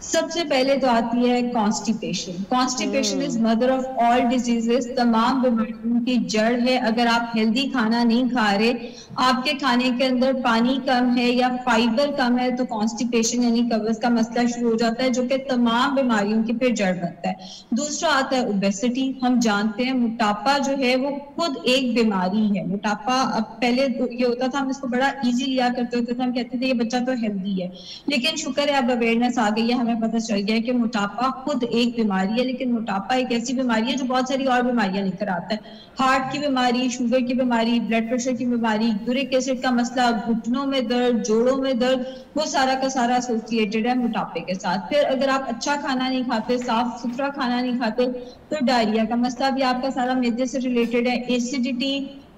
सबसे पहले तो आती है constipation. Constipation is mother of all diseases. तमाम बीमारियों की जड़ है। अगर आप हेल्दी खाना नहीं खा रहे, आपके खाने के अंदर पानी कम है या फाइबर कम है, तो कॉन्स्टिपेशन यानी कब्ज का मसला शुरू हो जाता है, जो कि तमाम बीमारियों की फिर जड़ बनता है। दूसरा आता है ओबेसिटी। हम जानते हैं मोटापा जो है वो खुद एक बीमारी है। मोटापा अब पहले ये होता था, हम इसको बड़ा इजी लिया करते होते थे, हम कहते थे ये बच्चा तो हेल्दी है, लेकिन शुक्र है अब अवेयरनेस आ गई है, हमें पता चल गया है कि मोटापा खुद एक बीमारी है। लेकिन मोटापा एक ऐसी बीमारी है जो बहुत सारी और बीमारियां लेकर आता है। हार्ट की बीमारी, शुगर की बीमारी, ब्लड प्रेशर की बीमारी, यूरिक एसिड का मसला, घुटनों में दर्द, जोड़ों में दर्द, वो सारा का सारा एसोसिएटेड है मोटापे के साथ। फिर अगर आप अच्छा खाना नहीं खाते, साफ सुथरा खाना नहीं खाते, तो डायरिया का मसला भी आपका सारा मैदे से रिलेटेड है। एसिडिटी,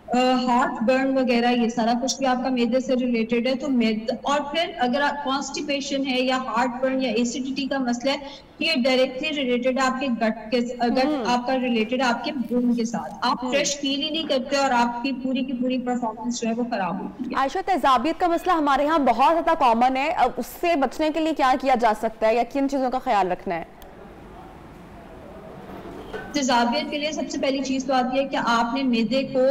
हार्ट बर्न वगैरह, ये सारा कुछ भी आपका मैदे से रिलेटेड है। तो मैदा, और फिर अगर आप कॉन्स्टिपेशन है या हार्ट बर्न या एसिडिटी का मसला है, ये डायरेक्टली रिलेटेड है आपके गट के, गट आपका रिलेटेड है आपके ब्रेन के साथ। आप फ्रेश फील ही नहीं करते और आपकी पूरी की पूरी परफॉर्मेंस जो है वो खराब होती है। आयशा, तेजाबियत का मसला हमारे यहाँ बहुत ज्यादा कॉमन है। अब उससे बचने के लिए क्या किया जा सकता है या किन चीजों का ख्याल रखना है? तेजाबियत के लिए सबसे पहली चीज तो आती है कि आपने मैदे को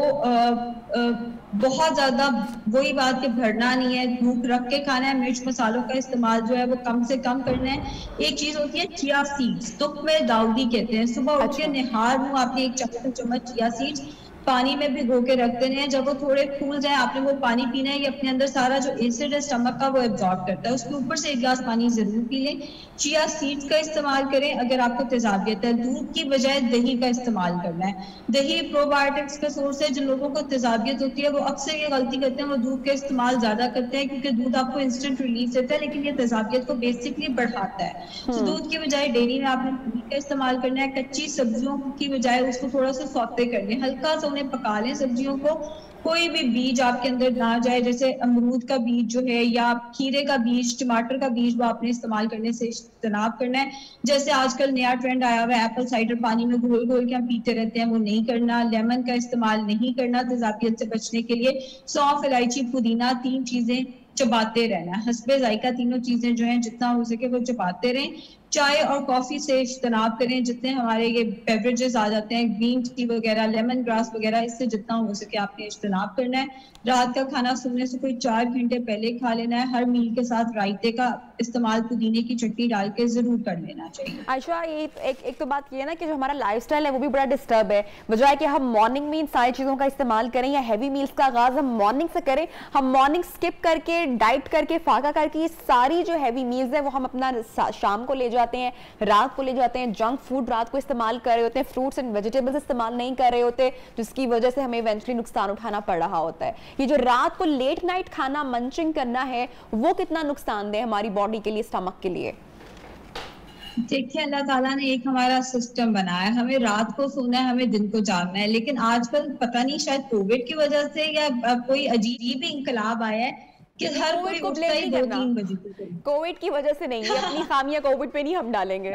बहुत ज्यादा, वही बात कि भरना नहीं है, भूख रख के खाना है। मिर्च मसालों का इस्तेमाल जो है वो कम से कम करना है। एक चीज होती है चिया सीड्स, तुक्मे दाऊदी कहते हैं। सुबह उठ के निहार मुंह आपने 1 चम्मच चिया सीड्स पानी में भिगो के रख देने हैं। जब वो थोड़े फूल जाए आपने वो पानी पीना है। ये अपने अंदर सारा जो एसिड है स्टमक का वो एब्जॉर्ब करता है। उसके ऊपर से 1 गिलास पानी जरूर पी लें। चिया सीड्स का इस्तेमाल करें अगर आपको तेजाबियत है। दूध की बजाय दही का इस्तेमाल करना है। दही प्रोबायोटिक्स का सोर्स है। जिन लोगों को तेजाबियत होती है वो अक्सर ये गलती करते हैं, वो दूध का इस्तेमाल ज्यादा करते हैं, क्योंकि दूध आपको इंस्टेंट रिलीफ देता है, लेकिन ये तेजाबियत को बेसिकली बढ़ाता है। तो दूध की बजाय डेयरी में आपने दही का इस्तेमाल करना है। कच्ची सब्जियों की बजाय उसको थोड़ा सा सौते कर लें, हल्का सा उन्हें पका लें सब्जियों को। कोई भी बीज आपके अंदर ना जाए, जैसे अमरूद का बीज जो है या खीरे का बीज, टमाटर का बीज, वो आपने इस्तेमाल करने से इज्तनाब करना है। जैसे आजकल नया ट्रेंड आया हुआ है, एप्पल साइडर पानी में घोल घोल के हम पीते रहते हैं, वो नहीं करना। लेमन का इस्तेमाल नहीं करना तेजाबियत से बचने के लिए। सौंफ, इलायची, पुदीना, 3 चीजें चबाते रहना। हस्बे जायका तीनों चीजें जो हैं जितना हो सके वो चबाते रहें। चाय और कॉफी से इज्तनाब करें। जितने हमारे ये बेवरेजेस आ जाते हैं, ग्रीन टी वगैरह, लेमन ग्रास वगैरह, इससे जितना हो सके आपने इज्तनाब करना है। रात का खाना सोने से कोई 4 घंटे पहले खा लेना है। हर मील के साथ रायते का इस्तेमाल पुदीने की चटनी डाल के जरूर कर लेना चाहिए। आयशा, ये एक तो बात ये है ना कि जो हमारा लाइफस्टाइल है वो भी बड़ा डिस्टर्ब है। बजाय कि हम मॉर्निंग में इन सारी चीज़ों का इस्तेमाल करें या हैवी मील्स का आगाज़ हम मॉर्निंग से करें, हम मॉर्निंग स्किप करके, डाइट करके, फाका करके ये सारी जो हैवी मील्स है वो हम अपना शाम को ले जाते हैं, रात को ले जाते हैं। जंक फूड रात को इस्तेमाल कर रहे होते हैं, फ्रूट्स एंड वेजिटेबल्स इस्तेमाल नहीं कर रहे होते, जिसकी वजह से हमें इवेंचुअली नुकसान उठाना पड़ रहा होता है। ये जो रात को लेट नाइट खाना, मंचिंग करना है, वो कितना नुकसानदेह हमारी बॉडी के लिए, स्टमक के लिए? देखिए, अल्लाह ताला ने एक हमारा सिस्टम बनाया है, हमें रात को सोना है, हमें दिन को जागना है। लेकिन आजकल पता नहीं शायद कोविड की वजह से या कोई अजीब ही इंकलाब आया है कि हर कोई उठता ही 2-3 बजे को। कोविड की वजह से नहीं है, अपनी खामियां कोविड पे नहीं हम डालेंगे।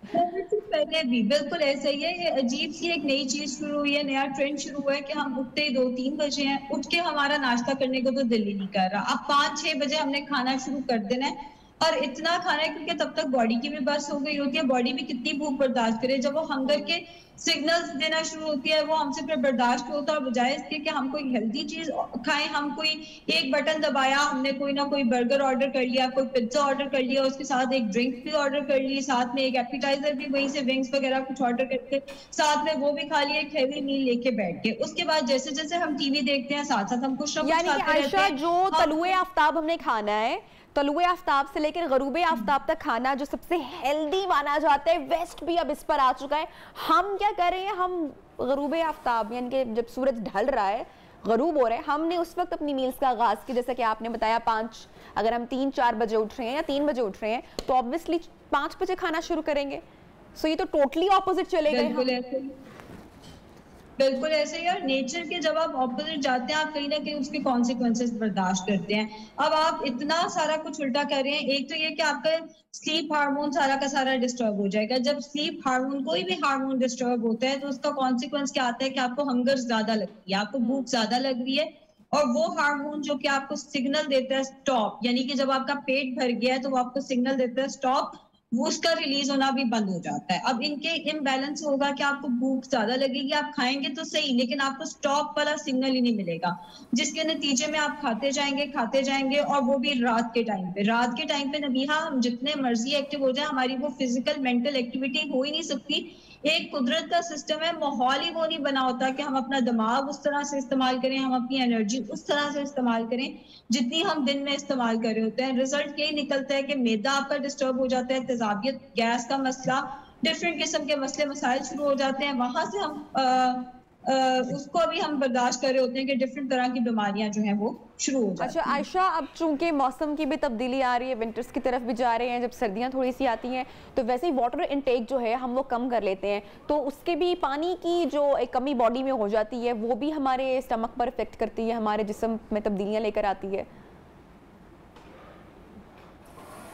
कोविड से पहले भी बिल्कुल ऐसा ही है। ये अजीब सी एक नई चीज शुरू हुई है, नया ट्रेंड शुरू हुआ है कि हम उठते ही 2-3 बजे हैं। उठ के हमारा नाश्ता करने को तो दिल ही नहीं कर रहा। अब 5-6 बजे हमने खाना शुरू कर देना है। और इतना खाना है क्योंकि तब तक बॉडी की भी बस हो गई होती है, बॉडी भी कितनी भूख बर्दाश्त करे, जब वो हंगर के सिग्नल्स देना शुरू होती है वो हमसे फिर बर्दाश्त होता है, और बजाय इसके कि हम कोई हेल्दी चीज खाएं, हम कोई एक बटन दबाया, हमने कोई ना कोई बर्गर ऑर्डर कर लिया, कोई पिज्जा ऑर्डर कर लिया, उसके साथ एक ड्रिंक भी ऑर्डर कर ली, साथ में एक एपिटाइजर भी वहीं से विंग्स वगैरह कुछ ऑर्डर करके साथ में वो भी खा लिया, एक हेवी मील लेके बैठ के, उसके बाद जैसे जैसे हम टीवी देखते हैं साथ साथ हम कुछ ना कुछ खाते रहते हैं। जो तलुए आफ्ताब हमने खाना है, तलुए आफ्ताब से लेकर गरूबे आफ्ताब तक खाना जो सबसे हेल्दी माना जाता है, वेस्ट भी अब इस पर आ चुका है। हम क्या कर रहे हैं, हम गरूबे आफ्ताब यानी कि जब सूरज ढल रहा है, गरूब हो रहे हैं, हमने उस वक्त अपनी मील्स का आगाज किया, जैसा कि आपने बताया 5, अगर हम 3-4 बजे उठ रहे हैं या 3 बजे उठ रहे हैं तो ऑब्वियसली 5 बजे खाना शुरू करेंगे। सो ये तो टोटली ऑपोजिट चले गए। बिल्कुल ऐसे ही, और नेचर के जब आप ऑपोजिट जाते हैं आप कहीं ना कहीं उसके कॉन्सिक्वेंसेस बर्दाश्त करते हैं। अब आप इतना सारा कुछ उल्टा कर रहे हैं, एक तो ये कि आपका स्लीप हार्मोन सारा का सारा डिस्टर्ब हो जाएगा। जब स्लीप हार्मोन, कोई भी हार्मोन डिस्टर्ब होता है तो उसका कॉन्सिक्वेंस क्या आता है कि आपको हंगर ज्यादा लगती है, आपको भूख ज्यादा लग रही है, और वो हार्मोन जो कि आपको सिग्नल देता है स्टॉप, यानी कि जब आपका पेट भर गया है तो वो आपको सिग्नल देता है स्टॉप, वो उसका रिलीज होना भी बंद हो जाता है। अब इनके इम्बैलेंस होगा कि आपको भूख ज्यादा लगेगी, आप खाएंगे तो सही, लेकिन आपको स्टॉप वाला सिग्नल ही नहीं मिलेगा, जिसके नतीजे में आप खाते जाएंगे, और वो भी रात के टाइम पे। रात के टाइम पे नबीहा हम जितने मर्जी एक्टिव हो जाए, हमारी वो फिजिकल मेंटल एक्टिविटी हो ही नहीं सकती। एक कुदरत का सिस्टम है, माहौल ही वो नहीं बना होता कि हम अपना दिमाग उस तरह से इस्तेमाल करें, हम अपनी एनर्जी उस तरह से इस्तेमाल करें जितनी हम दिन में इस्तेमाल कर रहे होते हैं। रिजल्ट यही निकलता है कि मैदा आपका डिस्टर्ब हो जाता है, तेजाबियत, गैस का मसला, डिफरेंट किस्म के मसले मसाइल शुरू हो जाते हैं। वहां से हम उसको अभी हम बर्दाश्त कर रहे होते हैं कि डिफरेंट तरह की बीमारियां जो हैं वो शुरू हो जाती हैं। अच्छा आयशा, अब चूंकि मौसम की भी तब्दीली आ रही है, विंटर्स की तरफ भी जा रहे हैं, जब सर्दियां थोड़ी सी आती हैं तो वैसे ही वाटर इनटेक जो है हम वो कम कर लेते हैं, तो उसके भी पानी की जो एक कमी बॉडी में हो जाती है वो भी हमारे स्टमक पर इफेक्ट करती है, हमारे जिस्म में तब्दीलियां लेकर आती है।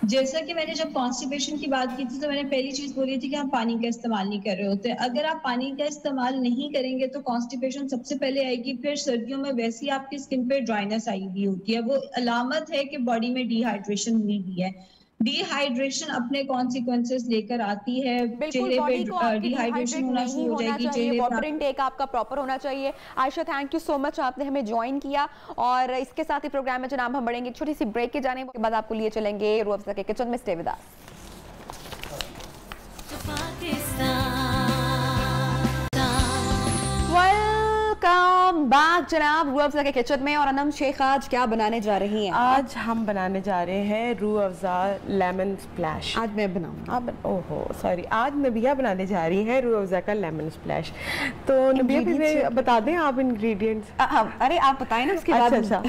जैसा कि मैंने जब कॉन्स्टिपेशन की बात की थी तो मैंने पहली चीज बोली थी कि हम पानी का इस्तेमाल नहीं कर रहे होते। अगर आप पानी का इस्तेमाल नहीं करेंगे तो कॉन्स्टिपेशन सबसे पहले आएगी, फिर सर्दियों में वैसे ही आपकी स्किन पे ड्राइनेस आई हुई होती है, वो अलामत है कि बॉडी में डिहाइड्रेशन हुई हुई है। डिहाइड्रेशन अपने कॉन्सिक्वेंसेस लेकर आती है, चेहरे पे डिहाइड्रेशन होना शुरू हो जाएगी, चेहरे वाटर इनटेक आपका प्रॉपर होना चाहिए। Ayesha, thank you so much, आपने हमें ज्वाइन किया, और इसके साथ ही प्रोग्राम में जनाब हम बढ़ेंगे छोटी सी ब्रेक के जाने के बाद आपको लिए चलेंगे रूह अफ़ज़ा के किचन में। Stay with us. Welcome back जनाब रूह अफ़ज़ा के किचन में। और अनम शेख आज क्या बनाने जा रही हैं? आज हम बनाने जा रहे हैं रूह अफ़ज़ा लेमन स्प्लैश। आज मैं बनाऊंगी। ओहो सॉरी, आज नबिया बनाने जा रही हैं रूह अफ़ज़ा का लेमन स्प्लैश। तो नबिया फिर बता दें आप इंग्रेडिएंट्स। अरे आप बताएं ना उसके बाद। अच्छा,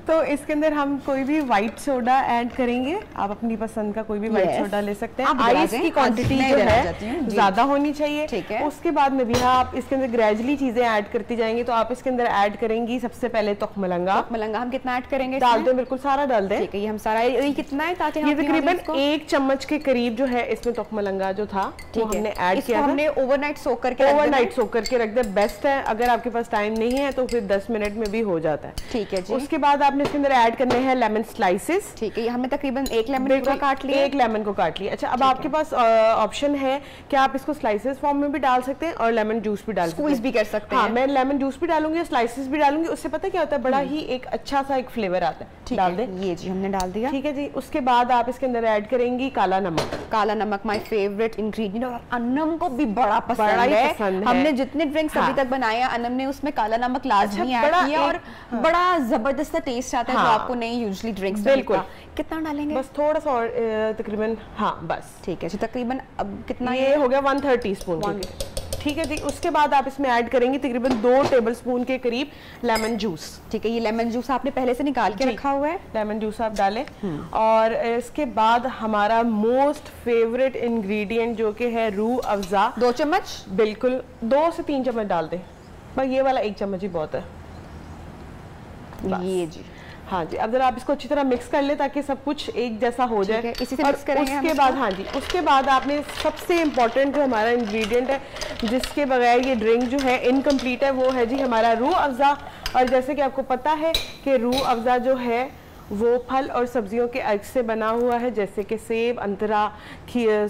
तो इसके अंदर हम कोई भी वाइट सोडा ऐड करेंगे, आप अपनी पसंद का कोई भी वाइट सोडा ले सकते हैं। आइस की क्वांटिटी जो है ज्यादा होनी चाहिए। ठीक है। उसके बाद नबिया आप इसके अंदर ग्रेजुअली चीजें ऐड करती जाएंगी, तो आप इसके अंदर ऐड करेंगी सबसे पहले तोखमलंगा। तोखमलंगा हम कितना ऐड करेंगे? डाल दें, बिल्कुल सारा डाल दें। ठीक है, ये हम सारा, ये कितना है ताकि ये तकरीबन 1 चम्मच के करीब जो है इसमें तोखमलंगा जो था वो हमने ऐड किया। हमने ओवरनाइट सोक करके रख दे, बेस्ट है। अगर आपके पास टाइम नहीं है तो फिर 10 मिनट में भी हो जाता है। ठीक है जी। उसके बाद आपने इसके अंदर ऐड करने हैं लेमन स्लाइसेस। ठीक है, ये हमने तकरीबन 1 लेमन पूरा काट लिया। 1 लेमन को काट लिया। अच्छा, अब आपके पास ऑप्शन है कि आप इसको स्लाइसेस फॉर्म में भी डाल सकते हैं और लेमन जूस भी डाल सकते हैं, स्क्वीज भी कर सकते हैं। हाँ, मैं लेमन जूस भी डालूंगी, स्लाइसेस भी डालूंगी। उससे पता क्या होता है, बड़ा ही एक अच्छा सा एक फ्लेवर आता है। डाल दें। ये जी हमने डाल दिया। ठीक है जी। उसके बाद आप इसके अंदर ऐड करेंगी काला नमक। काला नमक माय फेवरेट इंग्रेडिएंट, और अनम को भी बड़ा पसंद है। हमने जितने ड्रिंक्स अभी तक बनाए हैं अनम ने उसमें काला नमक लाजमी ऐड किया, और बड़ा जबरदस्त टेस्ट आता है जो आपको नहीं यूजुअली ड्रिंक्स में मिलता। कितना डालेंगे? बस थोड़ा सा और, तकरीबन हाँ बस। ठीक है, तकरीबन अब कितना? ये हो गया 1/3 टीस्पून। ठीक है जी। उसके बाद आप इसमें ऐड करेंगे तकरीबन 2 टेबलस्पून के करीब लेमन जूस। ठीक है, ये लेमन जूस आपने पहले से निकाल के रखा हुआ है। लेमन जूस आप डालें। और इसके बाद हमारा मोस्ट फेवरेट इंग्रेडिएंट जो कि है रूह अफ़ज़ा, 2 चम्मच, बिल्कुल 2 से 3 चम्मच डाल दें, बस ये वाला 1 चम्मच ही बहुत है। ये जी, हाँ जी। अब जरा आप इसको अच्छी तरह मिक्स कर ले ताकि सब कुछ एक जैसा हो जाए। इसी से मिक्स करेंगे। उसके बाद हाँ जी, उसके बाद आपने सबसे इम्पोर्टेंट जो हमारा इंग्रेडिएंट है जिसके बगैर ये ड्रिंक जो है इनकम्प्लीट है, वो है जी हमारा रूह अफ़ज़ा। और जैसे कि आपको पता है कि रूह अफ़ज़ा जो है वो फल और सब्जियों के एग से बना हुआ है, जैसे कि सेब,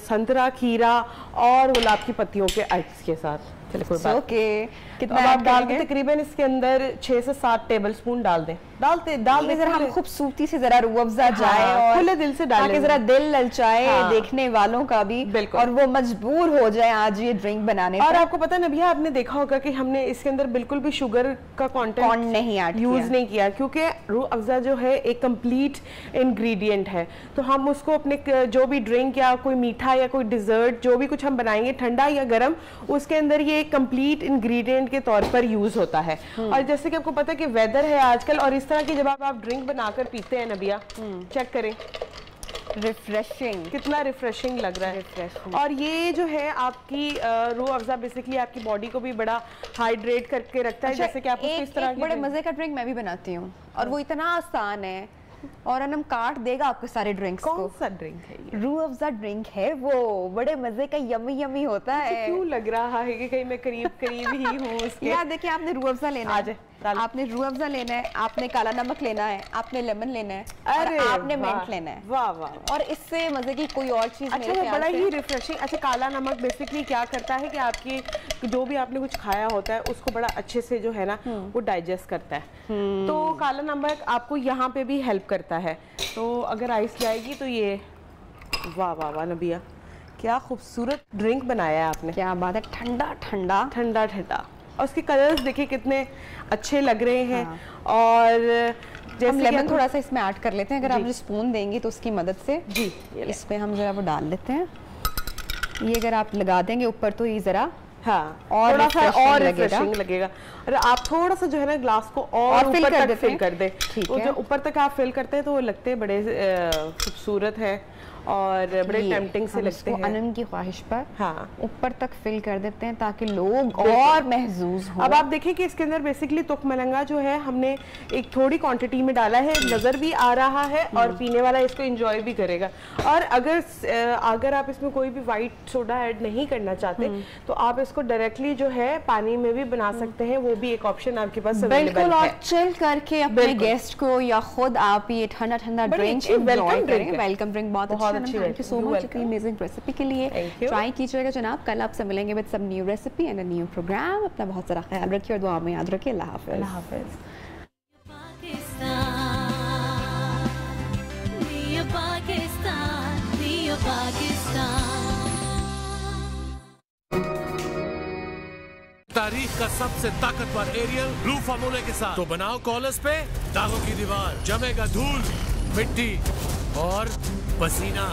संतरा, खीरा और गुलाब की पत्तियों के एग्स के साथ। चलिए कोई बात कितना आप डाल दें, तकरीबन इसके अंदर 6 से 7 टेबलस्पून डाल दें। डालते जरा हम खूबसूरती से जरा रूह अफ़ज़ा जाए और खुले दिल से डालें, ताकि जरा दिल ललचाए देखने वालों का भी, और वो मजबूर हो जाए आज ये ड्रिंक बनाने। और आपको पता है नबिया, आपने देखा होगा कि हमने इसके अंदर बिल्कुल भी शुगर का कंटेंट नहीं यूज नहीं किया, क्योंकि रूह अफ़ज़ा जो है एक कंप्लीट इंग्रेडिएंट है। तो हम उसको अपने जो भी ड्रिंक या कोई मीठा या कोई डिजर्ट जो भी कुछ हम बनाएंगे ठंडा या गर्म, उसके अंदर ये एक कंप्लीट इंग्रेडिएंट के तौर पर यूज होता है। और जैसे कि आपको पता है कि वेदर है आजकल, और इस तरह की जब आप ड्रिंक बनाकर पीते हैं नबिया, चेक करें रिफ्रेशिंग, कितना रिफ्रेशिंग लग रहा है। और ये जो है आपकी रूह अफ़ज़ा बेसिकली आपकी बॉडी को भी बड़ा हाइड्रेट करके रखता है। जैसे कि आप इस तरह बड़े मजे का ड्रिंक मैं भी बनाती हूँ, और वो इतना आसान है और हम काट देगा आपके सारे ड्रिंक्स को। कौन सा ड्रिंक है ये? रूह अफ़ज़ा ड्रिंक है, वो बड़े मजे का यम्मी यम्मी होता है। क्यों लग रहा है कि कहीं मैं करीब करीब ही हूँ उसके। यार देखिए, आपने रूह अफ़ज़ा लेना है, आपने रूह अफ़ज़ा लेना है, आपने काला नमक लेना है, आपने लेमन लेना है, अरे आपने मिंट लेना है। वाह वाह, और इससे मजे की कोई और चीज अच्छा वो बड़ा ही रिफ्रेशिंग। अच्छा, काला नमक बेसिकली क्या करता है कि आपकी जो भी आपने कुछ खाया होता है उसको बड़ा अच्छे से जो है ना वो डाइजेस्ट करता है। तो काला नमक आपको यहाँ पे भी हेल्प करता है। तो अगर आइस जाएगी तो ये वाह वाह वाह नबिया, क्या खूबसूरत ड्रिंक बनाया है आपने। क्या बात है, ठंडा ठंडा ठंडा ठंडा, और उसके कलर्स देखिए कितने अच्छे लग रहे हैं। और जैसे हम लेमन थोड़ा सा इसमें ऐड कर लेते हैं, अगर आप मुझे स्पून देंगी तो उसकी मदद से जी इस पे हम जरा वो डाल देते हैं। ये अगर आप लगा देंगे ऊपर तो ये जरा और थोड़ा सा और रिफ्रेशिंग लगेगा। और आप थोड़ा सा जो है ना ग्लास को और ऊपर तक फिल कर दे। तो जो ऊपर तक आप फिल करते हैं तो वो लगते हैं बड़े खूबसूरत है और बड़े टेम्पटिंग से लगते हैं। अनम की ख्वाहिश पर ऊपर तक फिल कर देते हैं ताकि लोग और महसूस हो। अब आप देखिए कि इसके अंदर बेसिकली तुक मलंगा जो है हमने एक थोड़ी क्वांटिटी में डाला है, नजर भी आ रहा है और पीने वाला इसको एंजॉय भी करेगा। और अगर आप इसमें कोई भी वाइट सोडा ऐड नहीं करना चाहते तो आप इसको डायरेक्टली जो है पानी में भी बना सकते हैं, वो भी एक ऑप्शन आपके पास अवेलेबल है। और चिल करके अपने गेस्ट को या खुद आप ये ठंडा ठंडा ड्रिंक एंजॉय करें। वेलकम ड्रिंक बहुत थैंक यू सो मच इतनी अमेजिंग रेसिपी के लिए। ट्राई कीजिएगा जनाब। कल आपसे मिलेंगे with some new recipe and a new program. अपना बहुत सारा ख्याल रखिए और दुआ में याद रखिए। अल्लाह हाफ़िज़। अल्लाह हाफ़िज़। तारीख का सबसे ताकतवर एरियल ब्लू फार्मूले के साथ। तो बनाओ कॉलर्स पे दागों की दीवार, जमेगा धूल, मिट्टी और पसीना।